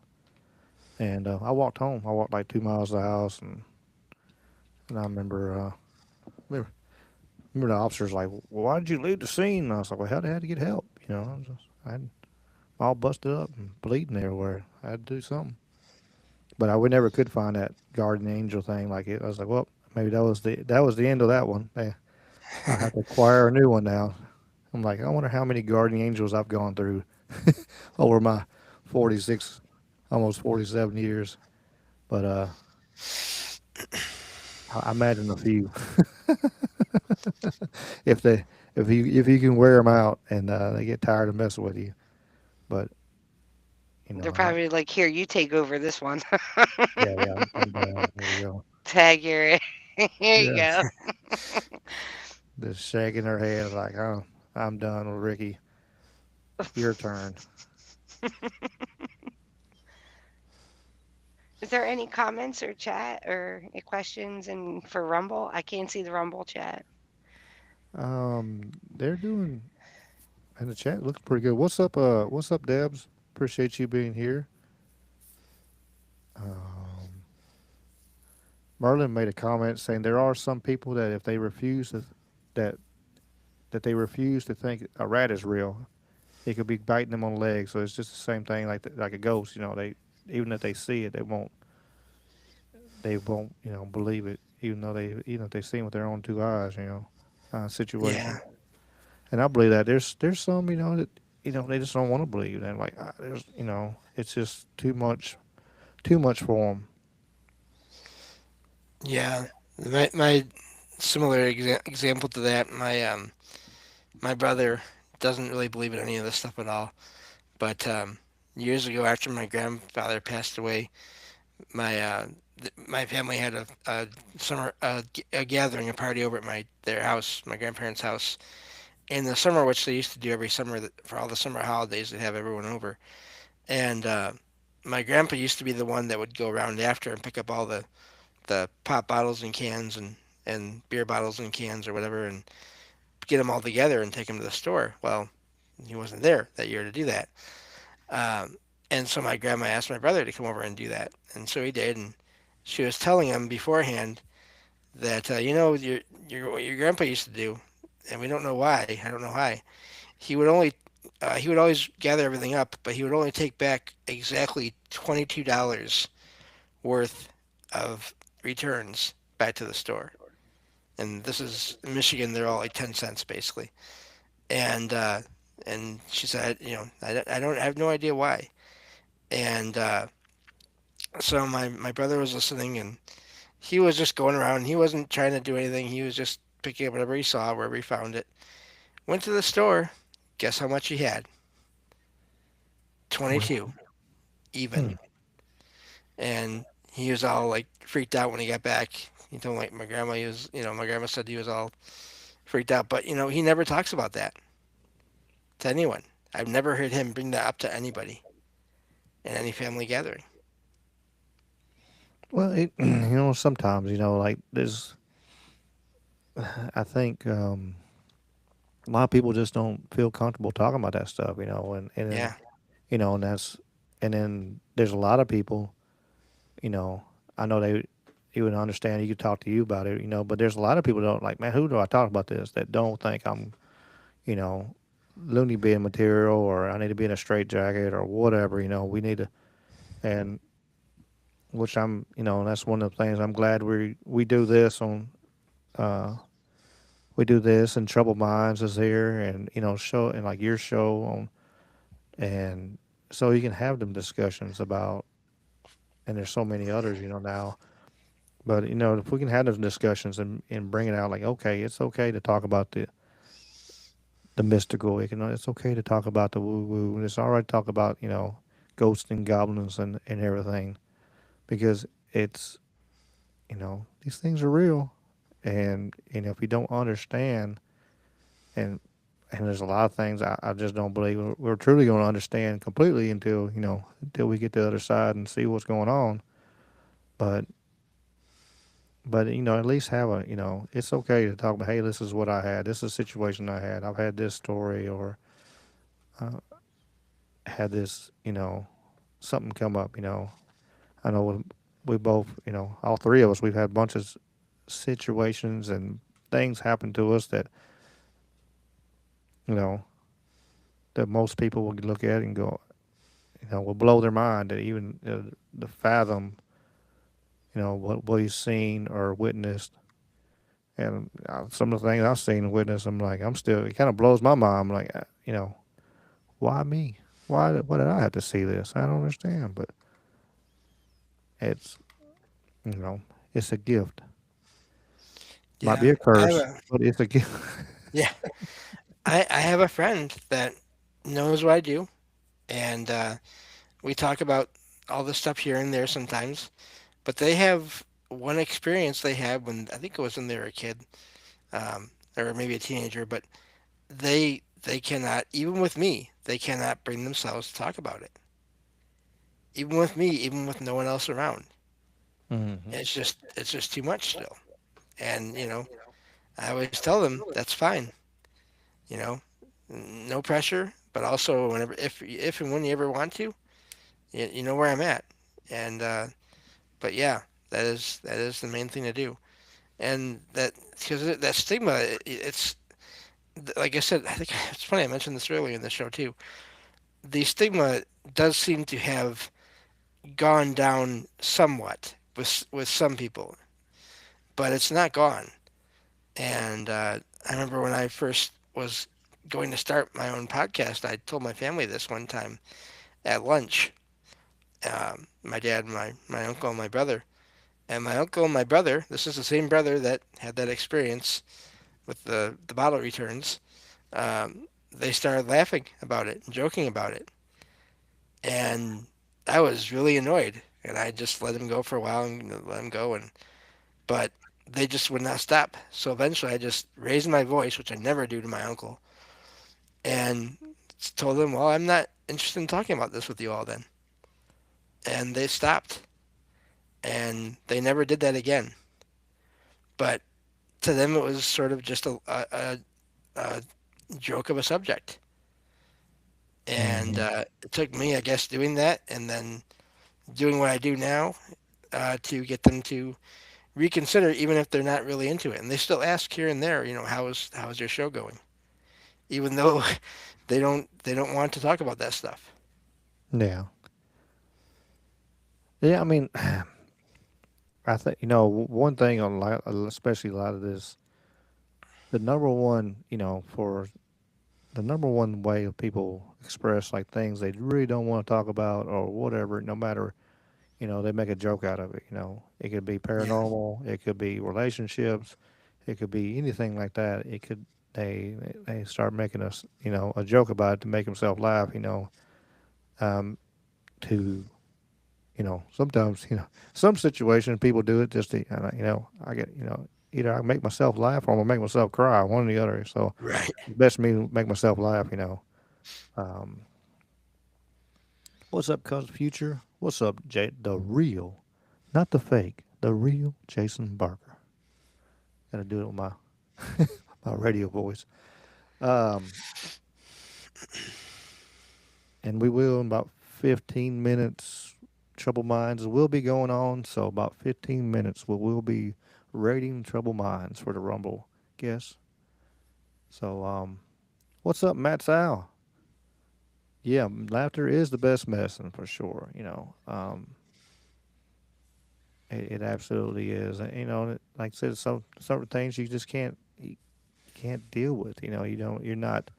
And I walked home. I walked like 2 miles to the house, and I remember, remember the officer's like, "Well, why did you leave the scene?" And I was like, "Well, I had to get help. I had all busted up and bleeding everywhere. I had to do something." But we never could find that guardian angel thing. Like it, I was like, "Well, maybe that was the end of that one. I have to acquire a new one now." I'm like, I wonder how many guardian angels I've gone through over my 46, almost 47 years. But I imagine a few. if they if you can wear them out and they get tired of messing with you. But They're I probably like, here, you take over this one. yeah, I'm down. There you go. Tag your, here you Yeah, go. just shaking her head like, oh, I'm done with Ricky. Your turn. Is there any comments or chat or any questions and for Rumble? I can't see the Rumble chat. They're doing and the chat looks pretty good. What's up, Debs? Appreciate you being here. Um, Merlin made a comment saying there are some people that if they refuse to, that that they refuse to think a rat is real, it could be biting them on the leg. So it's just the same thing like a ghost. They even if they see it, they won't believe it, even if they see it with their own two eyes. Yeah, Situation. And I believe that there's some that they just don't want to believe. And like there's it's just too much for them. yeah. My similar example to that, my brother doesn't really believe in any of this stuff at all. But years ago, after my grandfather passed away, my family had a summer a gathering, a party over at their house, my grandparents' house, in the summer, which they used to do every summer for all the summer holidays. They'd have everyone over, and my grandpa used to be the one that would go around after and pick up all the pop bottles and cans and beer bottles and cans or whatever, and get them all together and take them to the store. Well, he wasn't there that year to do that. Um, and so my grandma asked my brother to come over and do that, and so he did. And she was telling him beforehand that what your grandpa used to do, and we don't know why. I don't know why. He would always gather everything up, but he would only take back exactly $22 worth of returns back to the store. And this is in Michigan; they're all like 10 cents basically. And and she said, I have no idea why. And so my brother was listening, and he was just going around. He wasn't trying to do anything. He was just picking up whatever he saw, wherever he found it. Went to the store. Guess how much he had? Well, 22 even. hmm. And he was all like freaked out when he got back. He told like my grandma he was, my grandma said he was all freaked out. But he never talks about that to anyone. I've never heard him bring that up to anybody in any family gathering. Well, sometimes like there's I think a lot of people just don't feel comfortable talking about that stuff. And then Yeah, and that's and then there's a lot of people. You know, I know they would understand. You could talk to you about it. But there's a lot of people that don't like, man. Who do I talk about this? That don't think I'm you know loony bin material, or I need to be in a straight jacket or whatever. We need to and which that's one of the things I'm glad we do this on. Uh, we do this and Troubled Minds is here, and show and like your show on, and so you can have them discussions about, and there's so many others now. But if we can have those discussions and bring it out, like, okay, it's okay to talk about the mystical. It's okay to talk about the woo woo, and it's all right to talk about ghosts and goblins and everything, because it's these things are real, and if you don't understand, and there's a lot of things I just don't believe we're truly going to understand completely until we get to the other side and see what's going on. But at least have it's okay to talk about, hey, this is what I had, this is a situation I had, I've had this story, or uh, had this something come up. I know we both, all three of us, we've had a bunch of situations and things happen to us that you know that most people would look at and go, will blow their mind, that even the fathom, what he's seen or witnessed. And some of the things I've seen and witnessed, I'm still, it kind of blows my mind. I'm like, why me? Why did I have to see this? I don't understand. But it's, you know, it's a gift. Might be yeah. a curse, but it's a gift. Yeah. I have a friend that knows what I do, and we talk about all this stuff here and there sometimes. But they have one experience they had when I think it was when they were a kid, or maybe a teenager. But they cannot, even with me, they cannot bring themselves to talk about it. Even with me, even with no one else around. Hmm. It's just too much still. And, I always tell them that's fine, you know, no pressure, but also whenever, if and when you ever want to, you know where I'm at. And, but yeah, that is the main thing to do. And that, because that stigma, it's, like I said, I think it's funny, I mentioned this earlier in the show too. The stigma does seem to have gone down somewhat with some people, but it's not gone. And I remember when I first was going to start my own podcast, I told my family this one time at lunch. My dad, my uncle, and my brother. And my uncle and my brother, this is the same brother that had that experience with the bottle returns. They started laughing about it and joking about it. And I was really annoyed. And I just let him go for a while and let him go. But they just would not stop. So eventually I just raised my voice, which I never do to my uncle, and told them, well, I'm not interested in talking about this with you all then. And they stopped. And they never did that again. But to them, it was sort of just a joke of a subject. And Hmm. it took me, I guess, doing that and then doing what I do now to get them to reconsider, even if they're not really into it. And they still ask here and there, how is your show going? Even though they don't want to talk about that stuff. Yeah. Yeah. I mean, I think one thing on especially a lot of this, the number one, for the number one way of people express like things they really don't want to talk about or whatever, no matter, they make a joke out of it. It could be Yeah, paranormal, it could be relationships, it could be anything like that. It could they start making us, a joke about it to make themselves laugh. Um, to sometimes some situations people do it just to I get either I make myself laugh or I'm gonna make myself cry, one or the other. So right. it's best for me to make myself laugh. Um, what's up, cuz future? What's up, the real, not the fake, the real Jason Barker. Gotta do it with my radio voice. Um, and we will in about 15 minutes. Trouble Minds will be going on, so about 15 minutes we will be rating Trouble Minds for the Rumble guests. So, what's up, Matt Sal? Yeah, laughter is the best medicine for sure. It absolutely is. And, like I said, some things you can't deal with. You don't. You're not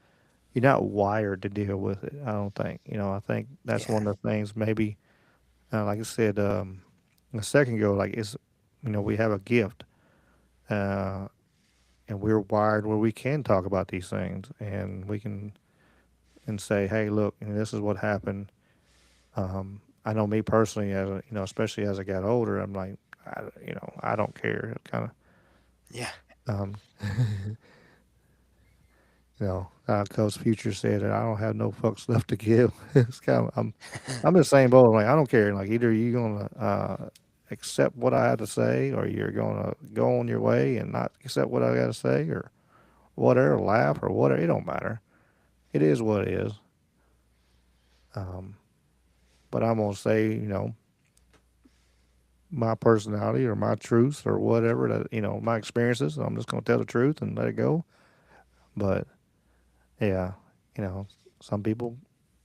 wired to deal with it. I don't think. I think that's Yeah, one of the things. Maybe, like I said a second ago, like we have a gift, uh, and we're wired where we can talk about these things, and we can and say, hey, look, this is what happened. I know me personally, especially as I got older, I'm like, I don't care. Kind of, yeah, um, Coach Future said that I don't have no fucks left to give. It's kind of, I'm in the same boat. Like I don't care. Like either you gonna accept what I have to say, or you're gonna go on your way and not accept what I got to say, or whatever, laugh or whatever. It don't matter. It is what it is. Um, but I'm gonna say, my personality or my truths or whatever that my experiences. I'm just gonna tell the truth and let it go. But yeah, you know, some people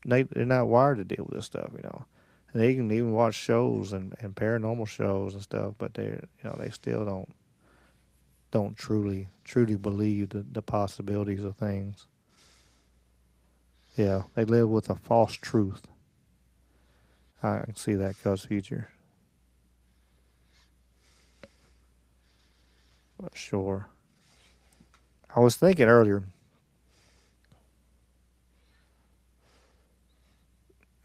they're not wired to deal with this stuff. And they can even watch shows and paranormal shows and stuff, but they still don't truly believe the possibilities of things. Yeah, they live with a false truth. I can see that cause future for sure. I was thinking earlier.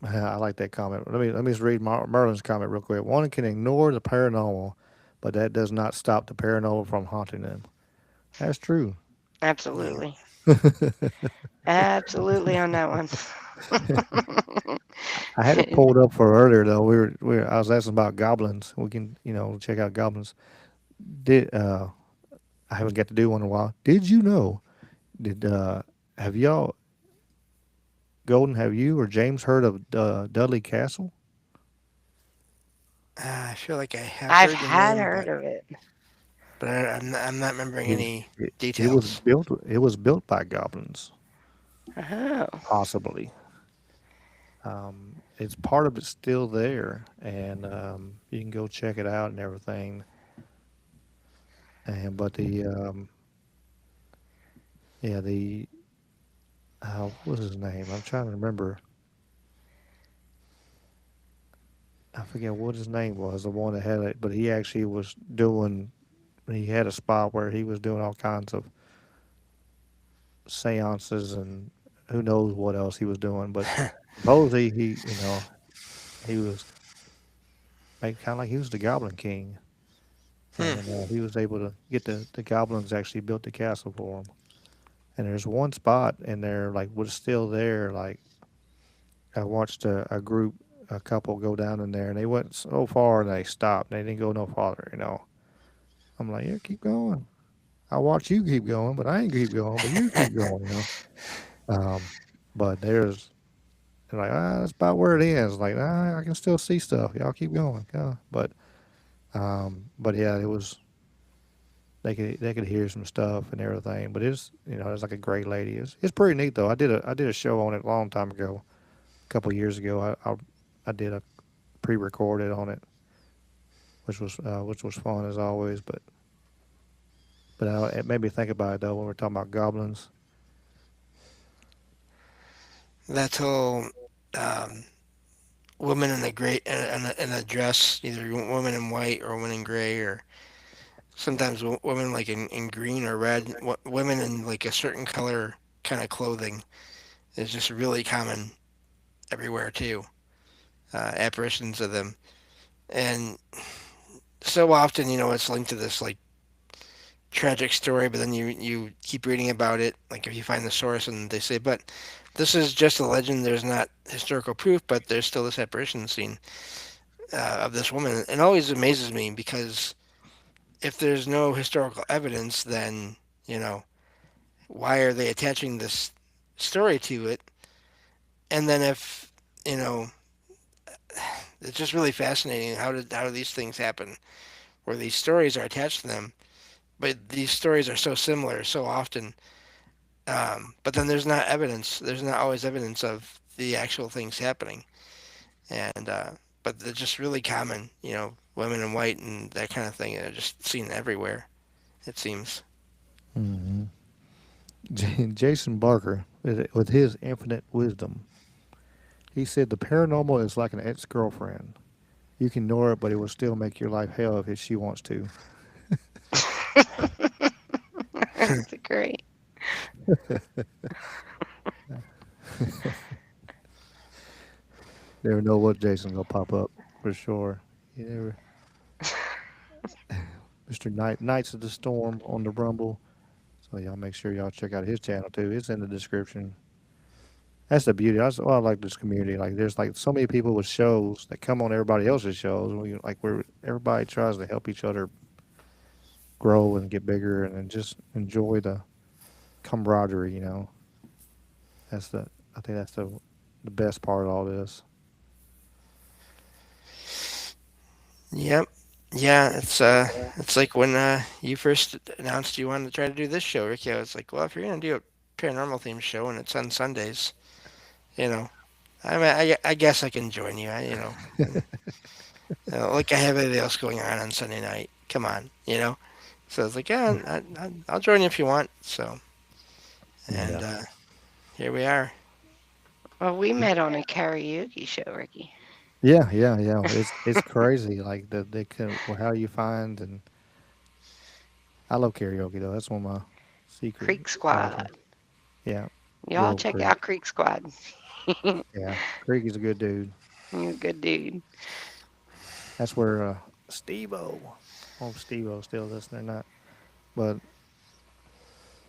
I like that comment. Let me just read Merlin's comment real quick. One can ignore the paranormal, but that does not stop the paranormal from haunting them. That's true. yeah. Absolutely. Absolutely on that one. I had it pulled up for earlier though. I was asking about goblins. We can check out goblins. Did I haven't got to do one in a while. Did you know? Did have y'all Golden? Have you or James heard of Dudley Castle? I feel like I have I've heard the had name, heard of it. but I'm not remembering It, any it was details. built. It was built by goblins, Oh, possibly. It's part of it's still there, and you can go check it out and everything. And but the yeah the what was his name? I'm trying to remember. I forget what his name was. The one that had it, but he actually was doing. He had a spot where he was doing all kinds of seances and who knows what else he was doing. But supposedly he was kind of like he was the Goblin King, Hmm. and he was able to get the goblins actually built the castle for him. And there's one spot in there like was still there. Like I watched a couple go down in there, and they went so far and they stopped. They didn't go no farther. I'm like, yeah, keep going. I watch you keep going, but I ain't keep going, but you keep going. Um, but there's they're like, that's about where it ends. Like, I can still see stuff. Y'all keep going. Yeah. But yeah, it was they could hear some stuff and everything. But it's like a great lady. It's pretty neat though. I did a show on it a long time ago, a couple years ago. I did a pre-recorded on it, which was fun as always. But it made me think about it though when we're talking about goblins. That whole um, woman in a gray in a dress, either woman in white or woman in gray, or sometimes women like in green or red. Women in like a certain color kind of clothing is just really common everywhere too. Apparitions of them, and so often it's linked to this like tragic story, but then you keep reading about it. Like if you find the source and they say, but this is just a legend. There's not historical proof, but there's still this apparition scene of this woman. It always amazes me because if there's no historical evidence, then you know why are they attaching this story to it? And then if you know, it's just really fascinating. How do these things happen? Where these stories are attached to them, but these stories are so similar so often. But then there's not evidence. There's not always evidence of the actual things happening, and but they're just really common. Women in white and that kind of thing. They're just seen everywhere. It seems. Hmm. Jason Barker, with his infinite wisdom, he said the paranormal is like an ex-girlfriend. You can ignore it, but it will still make your life hell if she wants to. that's great. Never know what Jason's gonna pop up for sure. You never, Mr. Knights of the Storm on the Rumble. So y'all make sure y'all check out his channel too. It's in the description. That's the beauty. That's why I like this community. Like there's like so many people with shows that come on everybody else's shows. We're everybody tries to help each other grow and get bigger and then just enjoy the camaraderie. That's the I think that's the best part of all this. Yep. Yeah, it's like when you first announced you wanted to try to do this show, Ricky. I was like, well, if you're gonna do a paranormal themed show and it's on Sundays, you know, I mean, I guess I can join you. Like I have anything else going on Sunday night. Come on. So I was like, yeah, I'll join you if you want. So, and Yeah. here we are. Well, we met on a karaoke show, Ricky. Yeah, yeah, yeah. It's crazy. Like they can how you find and I love karaoke though. That's one of my secret Creek passions. Squad. Yeah, good Y'all old check Creek. out Creek Squad. You're Yeah, Creek is a good dude. a good dude. That's where Steve-O. Oh, Steve-O still listening, not. But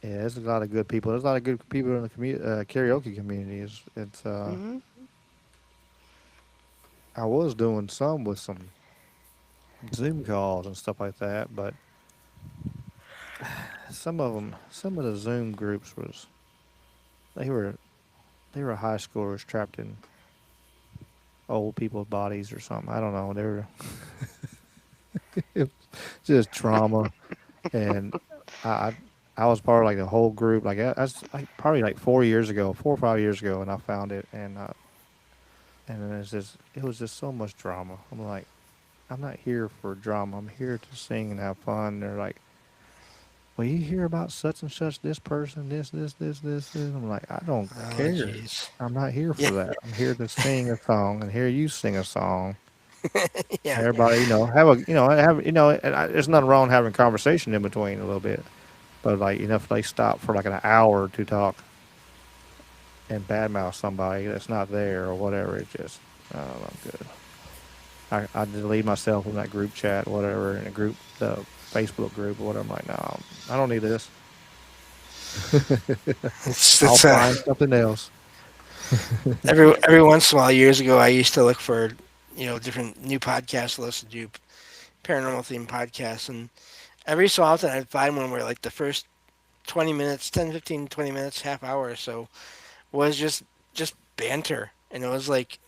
Yeah, there's a lot of good people. There's a lot of good people in the karaoke community. It's Hmm. I was doing some with some Zoom calls and stuff like that, but some of the Zoom groups was they were they were high schoolers trapped in old people's bodies or something. I don't know. They were it was just trauma, and I I I was part of like the whole group. Like that's like probably like 4 years ago, 4 or 5 years ago, and I found it, and then it was just so much drama. I'm like, I'm not here for drama. I'm here to sing and have fun. They're like, well, you hear about such and such, this person, this. I'm like, I don't Oh, care. jeez. I'm not here Yeah, for that. I'm here to sing a song and hear you sing a song. yeah. Everybody, there's nothing wrong having conversation in between a little bit. But like, if they stop for like an hour to talk and badmouth somebody that's not there or whatever, it just, I don't know, good. I delete myself from that group chat, whatever, in a group, the Facebook group or whatever. I'm like, no, I don't need this. It's I'll it's find something else. every once in a while. Years ago, I used to look for different new podcasts to listen to, paranormal themed podcasts, and every so often I'd find one where like the first 20 minutes, 10, 15, 20 minutes, half hour or so was just banter, and it was like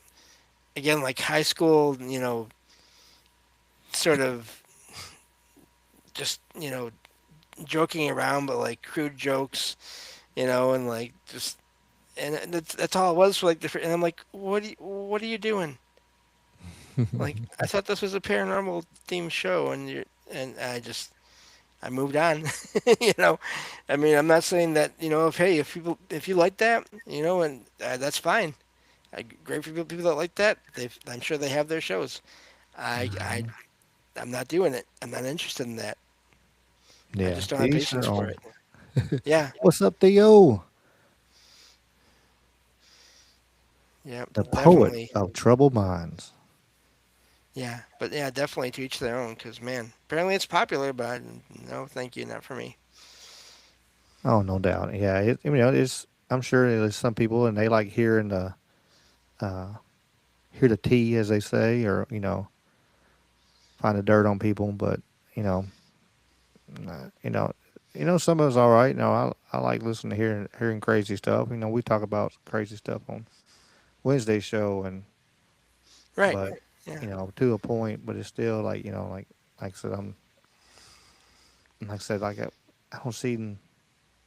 again like high school, sort of just joking around, but like crude jokes, and like just and that's all it was for like different. And I'm like, what are you doing? Like I thought this was a paranormal themed show, and I moved on. you know, I mean, I'm not saying that if you like that, and that's fine. Great for people that like that. I'm sure they have their shows. I I'm not doing it. I'm not interested in that. I Yeah, just don't to have each patience their for own. it. Yeah, What's up, Theo? yeah, The poet definitely. of troubled minds. Yeah, but yeah, definitely to each their own. Cause man, apparently it's popular, but no, thank you, not for me. Oh, no doubt. Yeah, it's. I'm sure there's some people and they like uh, hear the tea, as they say, or find the dirt on people. But you know, uh, you know, some of us all right. I like listening to hearing crazy stuff. We talk about crazy stuff on Wednesday show, and Right. but Yeah. to a point. But it's still like like I said, I don't see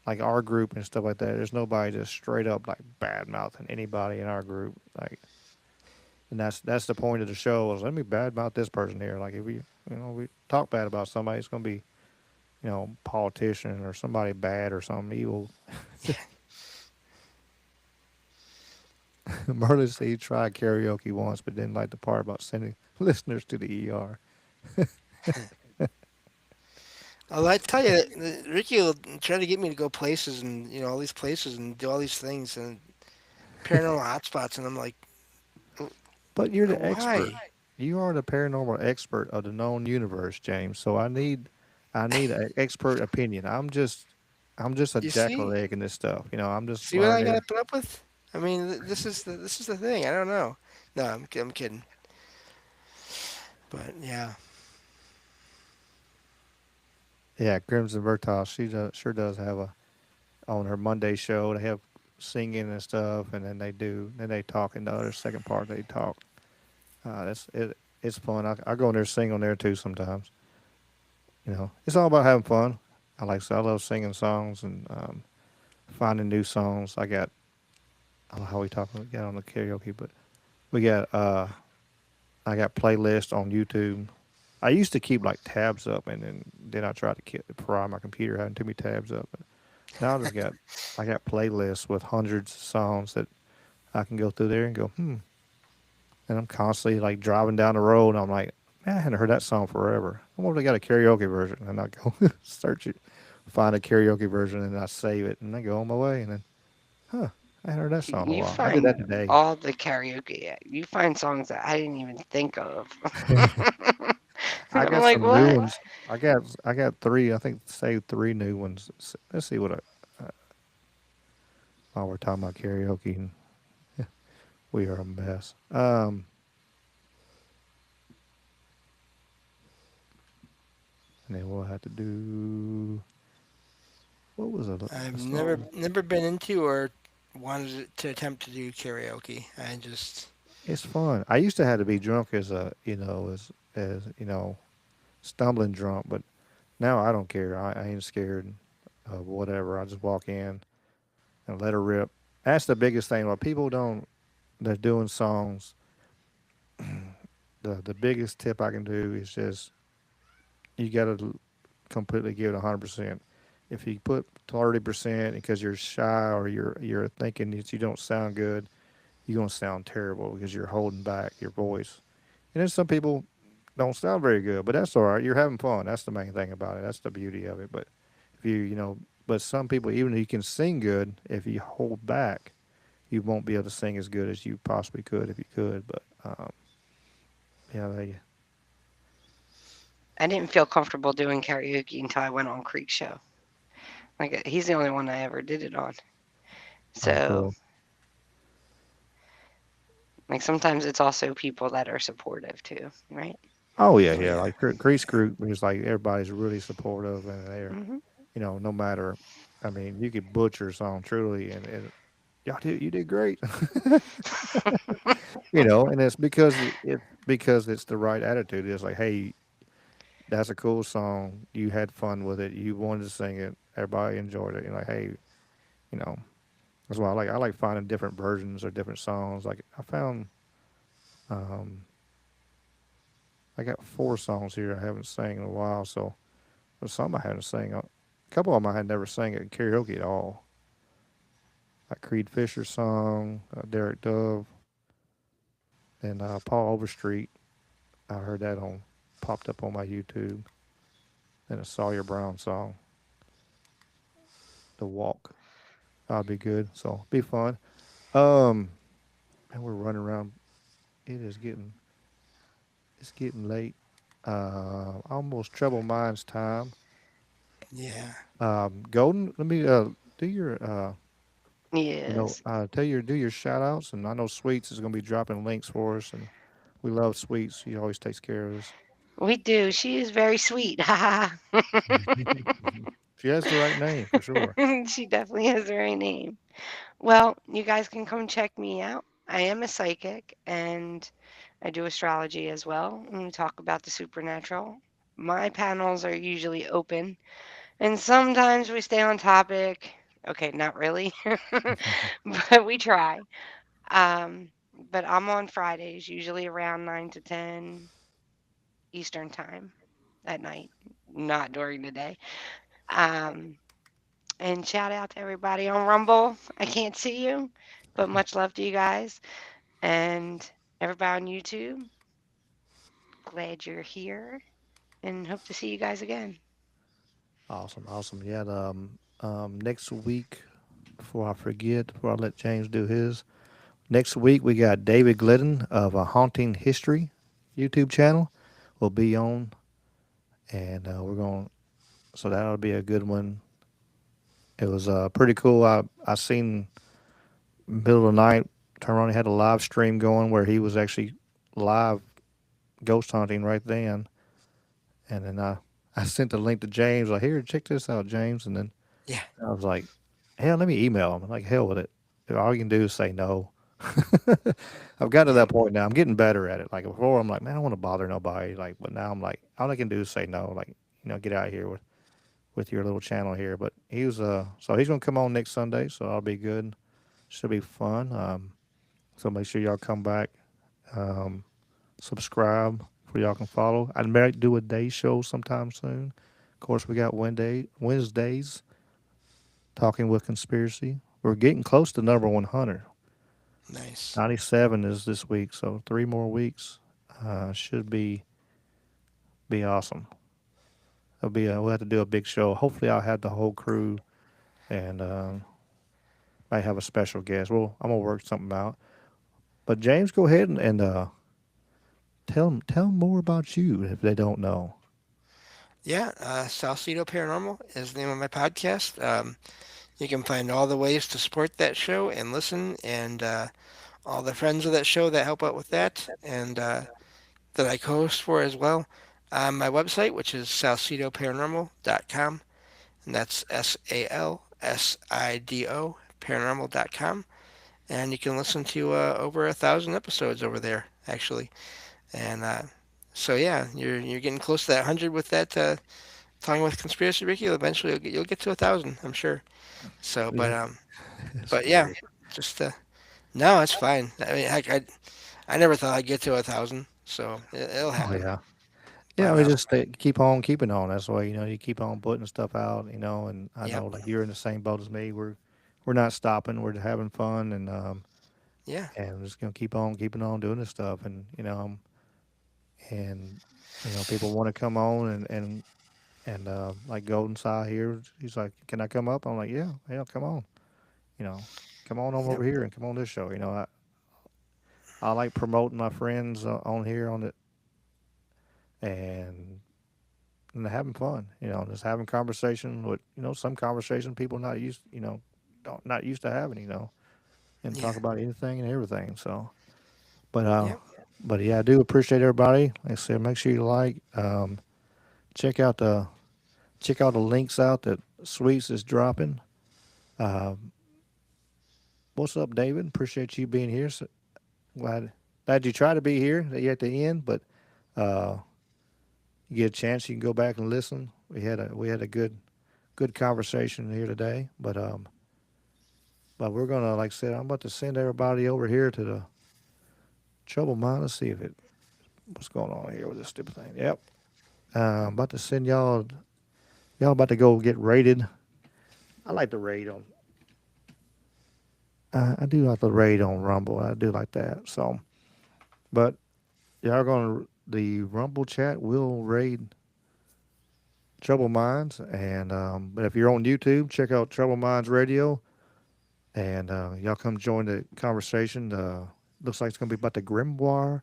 like our group and stuff like that. There's nobody just straight up like bad mouthing anybody in our group. Like, and that's the point of the show is let me bad mouth this person here. Like if we talk bad about somebody, it's gonna be politician or somebody bad or something evil. Yeah. Merlin said he tried karaoke once, but didn't like the part about sending listeners to the ER. Well, I tell you, Ricky will try to get me to go places and all these places and do all these things and paranormal hotspots, and I'm like, But you're the expert. why? You are the paranormal expert of the known universe, James. So I need an expert opinion. I'm just a You jack of see? leg in this stuff. I'm just See what I learning. gotta put up with? I mean, this is the thing. I don't know. No, I'm kidding. But yeah, Yeah, Crimson Veritas. Sure does have a on her Monday show. They have singing and stuff, and then they talk in the other second part. They talk. That's it. It's fun. I go in there sing on there too sometimes. It's all about having fun. I love singing songs and finding new songs. I don't know how we got on the karaoke, but we got I got playlists on YouTube. I used to keep like tabs up, and then I tried to pry my computer having too many tabs up. But now I got playlists with hundreds of songs that I can go through there and go and I'm constantly like driving down the road, and I'm like, man, I hadn't heard that song forever. I wonder if they got a karaoke version, and I go search it, find a karaoke version, and I save it, and I go on my way, and then huh, I hadn't heard that song in a You while. I did that find today. all the karaoke. You find songs that I didn't even think of. I I'm got like, some new what? ones. I got three. I think saved three new ones. Let's see what. while we're talking about karaoke, and we are a mess. And then we'll have to do what was I've a never song? never been into or wanted to attempt to do karaoke. I just It's fun. I used to have to be drunk as a as stumbling drunk, but now I don't care. I ain't scared of whatever. I just walk in and let her rip. That's the biggest thing. What people don't, they're doing songs. The biggest tip I can do is just you got to completely give it 100%. If you put 30% because you're shy or you're thinking that you don't sound good, you're gonna sound terrible because you're holding back your voice. And then some people don't sound very good, but that's all right. You're having fun. That's the main thing about it. That's the beauty of it. But if but some people, even if you can sing good, if you hold back, you won't be able to sing as good as you possibly could if you could. But yeah, I didn't feel comfortable doing karaoke until I went on Creek's show. Like he's the only one I ever did it on. oh, So cool. like sometimes it's also people that are supportive too, right? Oh yeah, oh yeah. yeah. Like Crease Group is like everybody's really supportive, and they're Hmm. no matter. I mean, you could butcher a song truly, and y'all did you did great. And it's because it's the right attitude. It's like, hey, that's a cool song. You had fun with it. You wanted to sing it. Everybody enjoyed it. And like, hey, you know, that's why I like finding different versions or different songs. Like I found, um, I got 4 songs here I haven't sang in a while. So there's some I haven't sang. A couple of them I had never sang at karaoke at all. Like Creed Fisher's song, Derek Dove, and Paul Overstreet. I heard that on popped up on my YouTube. And a Sawyer Brown song, The Walk. That'll be good. So be fun. Um, and we're running around. It is getting late. Almost trouble mine's time. Yeah. Golden, let me do your Yes. do your shout outs, and I know Sweets is gonna be dropping links for us, and we love Sweets. She always takes care of us. We do. She is very sweet. Ha She has the right name for sure. ha. She definitely has the right name. Well, you guys can come check me out. I am a psychic and I do astrology as well. And we talk about the supernatural. My panels are usually open and sometimes we stay on topic. Okay, not really, but we try. Um, but I'm on Fridays, usually around 9 to 10 Eastern time at night, not during the day. Um, and shout out to everybody on Rumble. I can't see you, but much love to you guys. And everybody on YouTube, glad you're here and hope to see you guys again. Awesome, awesome. Yeah. Next week, before I let James do his, next week we got David Glidden of a Haunting History YouTube channel. Will be on, and we're going. So that'll be a good one. It was pretty cool. I seen middle of the night. Turn on. He had a live stream going where he was actually live ghost hunting right then, and then I sent the link to James. Like, here, check this out, James. And then Yeah. I was like, hell, let me email him. I'm like, hell with it. All you can do is say no. I've got to Yeah. that point now. I'm getting better at it. Like before, I'm like, man, I don't want to bother nobody. Like, but now I'm like, all I can do is say no. Like, get out of here with your little channel here. But so he's gonna come on next Sunday, so that'll be good. Should be fun. So make sure y'all come back. Um, subscribe for y'all can follow. I might do a day show sometime soon. Of course, we got Wednesdays talking with conspiracy. We're getting close to number 100. Nice. 97 is this week, so 3 more weeks should be awesome. We'll have to do a big show. Hopefully, I'll have the whole crew and might have a special guest. Well, I'm gonna work something out. But James, go ahead and tell them more about you if they don't know. Yeah. Salsido Paranormal is the name of my podcast. You can find all the ways to support that show and listen, and all the friends of that show that help out with that, and that I co-host for as well, on my website, which is salsidoparanormal.com, and that's SALSIDO paranormal.com. And you can listen to over 1,000 episodes over there, actually. And so yeah, you're getting close to that 100 with that talking with Conspiracy Ricky. Eventually, you'll get to 1,000, I'm sure. So, Yeah, that's but yeah, great. just no, it's fine. I mean, heck, I never thought I'd get to 1,000, so it'll Oh happen. yeah. Yeah, But we just keep on keeping on. That's why you keep on putting stuff out. And I yep, know like you're in the same boat as me. We're not stopping. We're having fun, yeah, and we're just gonna keep on keeping on doing this stuff. And people want to come on and like Golden Side here, he's like, "Can I come up?" I'm like, "Yeah, yeah, come on. You know, come on yep, over here and come on this show." I like promoting my friends on here and and having fun. Just having conversation with some conversation people not used not used to having. And yeah, talk about anything and everything. So, but uh, yep. but yeah, I do appreciate everybody. Like I said, make sure you check out the links out that Sweets is dropping. Um, what's up, David? Appreciate you being here. So glad you tried to be here at the end, but uh, you get a chance, you can go back and listen. We had a good conversation here today, but we're gonna, like I said, I'm about to send everybody over here to the Trouble Mind. Let's see what's going on here with this stupid thing. Yep, I'm about to send y'all about to go get rated. I like to rate on. I do like the raid on Rumble. I do like that. So, but y'all going to the Rumble chat will raid Trouble Minds, and but if you're on YouTube, check out Trouble Minds Radio, and y'all come join the conversation. Looks like it's going to be about the Grimoire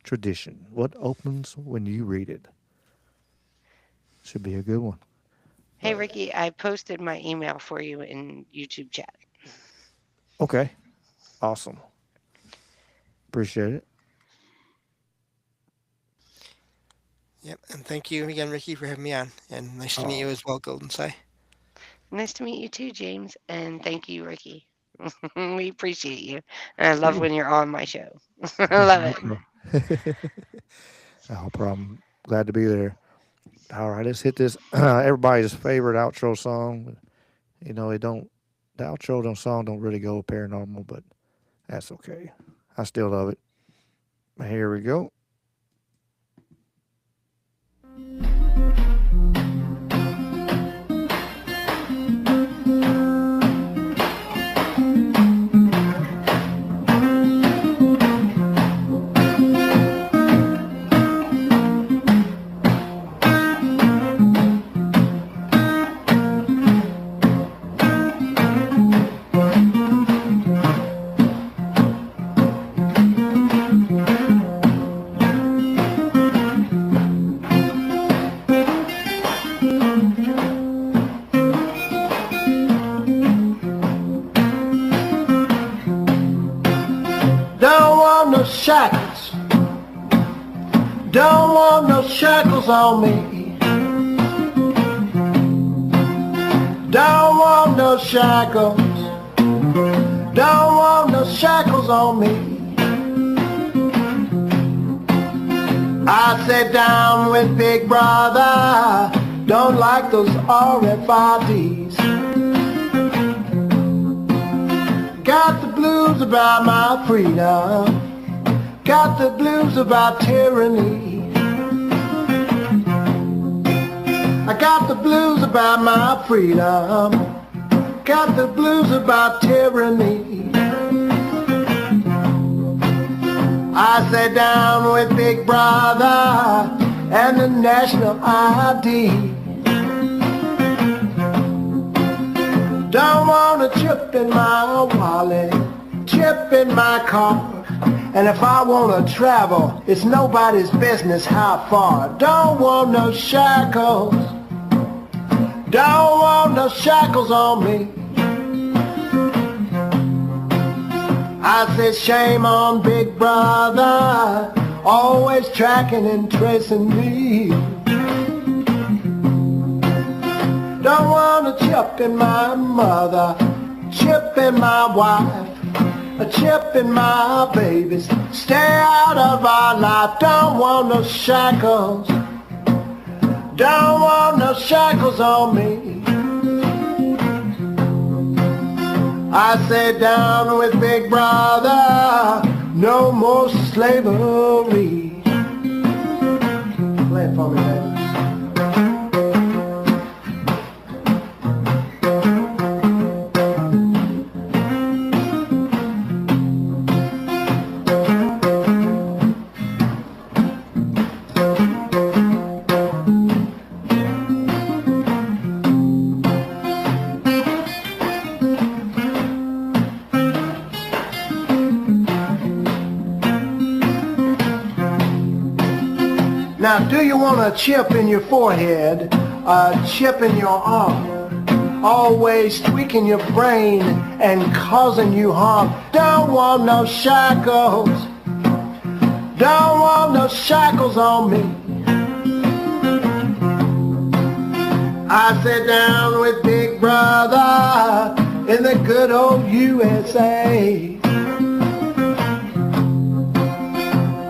tradition. What opens when you read it? Should be a good one. Hey, But Ricky, I posted my email for you in YouTube chat. okay, awesome. Appreciate it. Yep, and thank you again, Ricky, for having me on. And nice to meet Oh, you as well, Golden Sai. Nice to meet you too, James. And thank you, Ricky. We appreciate you. And I love when you're on my show. I love no it. problem. No problem. Glad to be there. All right, let's hit this. Everybody's favorite outro song. It don't. The outro song don't really go paranormal, but that's okay. I still love it. Here we go. Don't want no shackles. Don't want no shackles on me. Don't want no shackles. Don't want no shackles on me. I sat down with Big Brother. Don't like those RFIDs. Got the blues about my freedom. Got the blues about tyranny. I got the blues about my freedom. Got the blues about tyranny. I sat down with Big Brother and the national ID. Don't want a chip in my wallet, chip in my car. And if I want to travel, it's nobody's business how far. Don't want no shackles. Don't want no shackles on me. I said shame on Big Brother, always tracking and tracing me. Don't want a chip in my mother, chip in my wife, a chip in my babies. Stay out of our life, don't want no shackles, don't want no shackles on me. I said down with Big Brother, no more slavery. Play it for me, baby. Now, do you want a chip in your forehead, a chip in your arm, always tweaking your brain and causing you harm? Don't want no shackles, don't want no shackles on me. I sit down with Big Brother in the good old USA.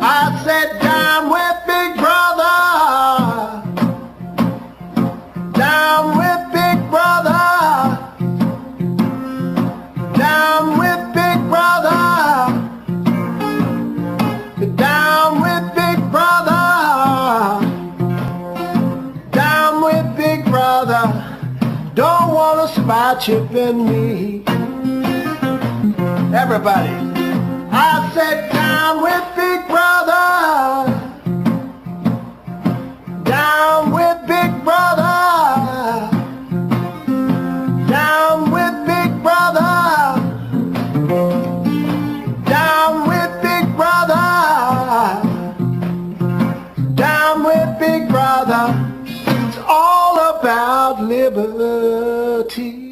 I sat down with Big Brother, down with Big Brother, down with Big Brother, down with Big Brother, down with Big Brother. Don't want a spy chip in me. Everybody, I sat down with Big Brother, down with Big Brother, down with Big Brother, down with Big Brother, down with Big Brother. It's all about liberty.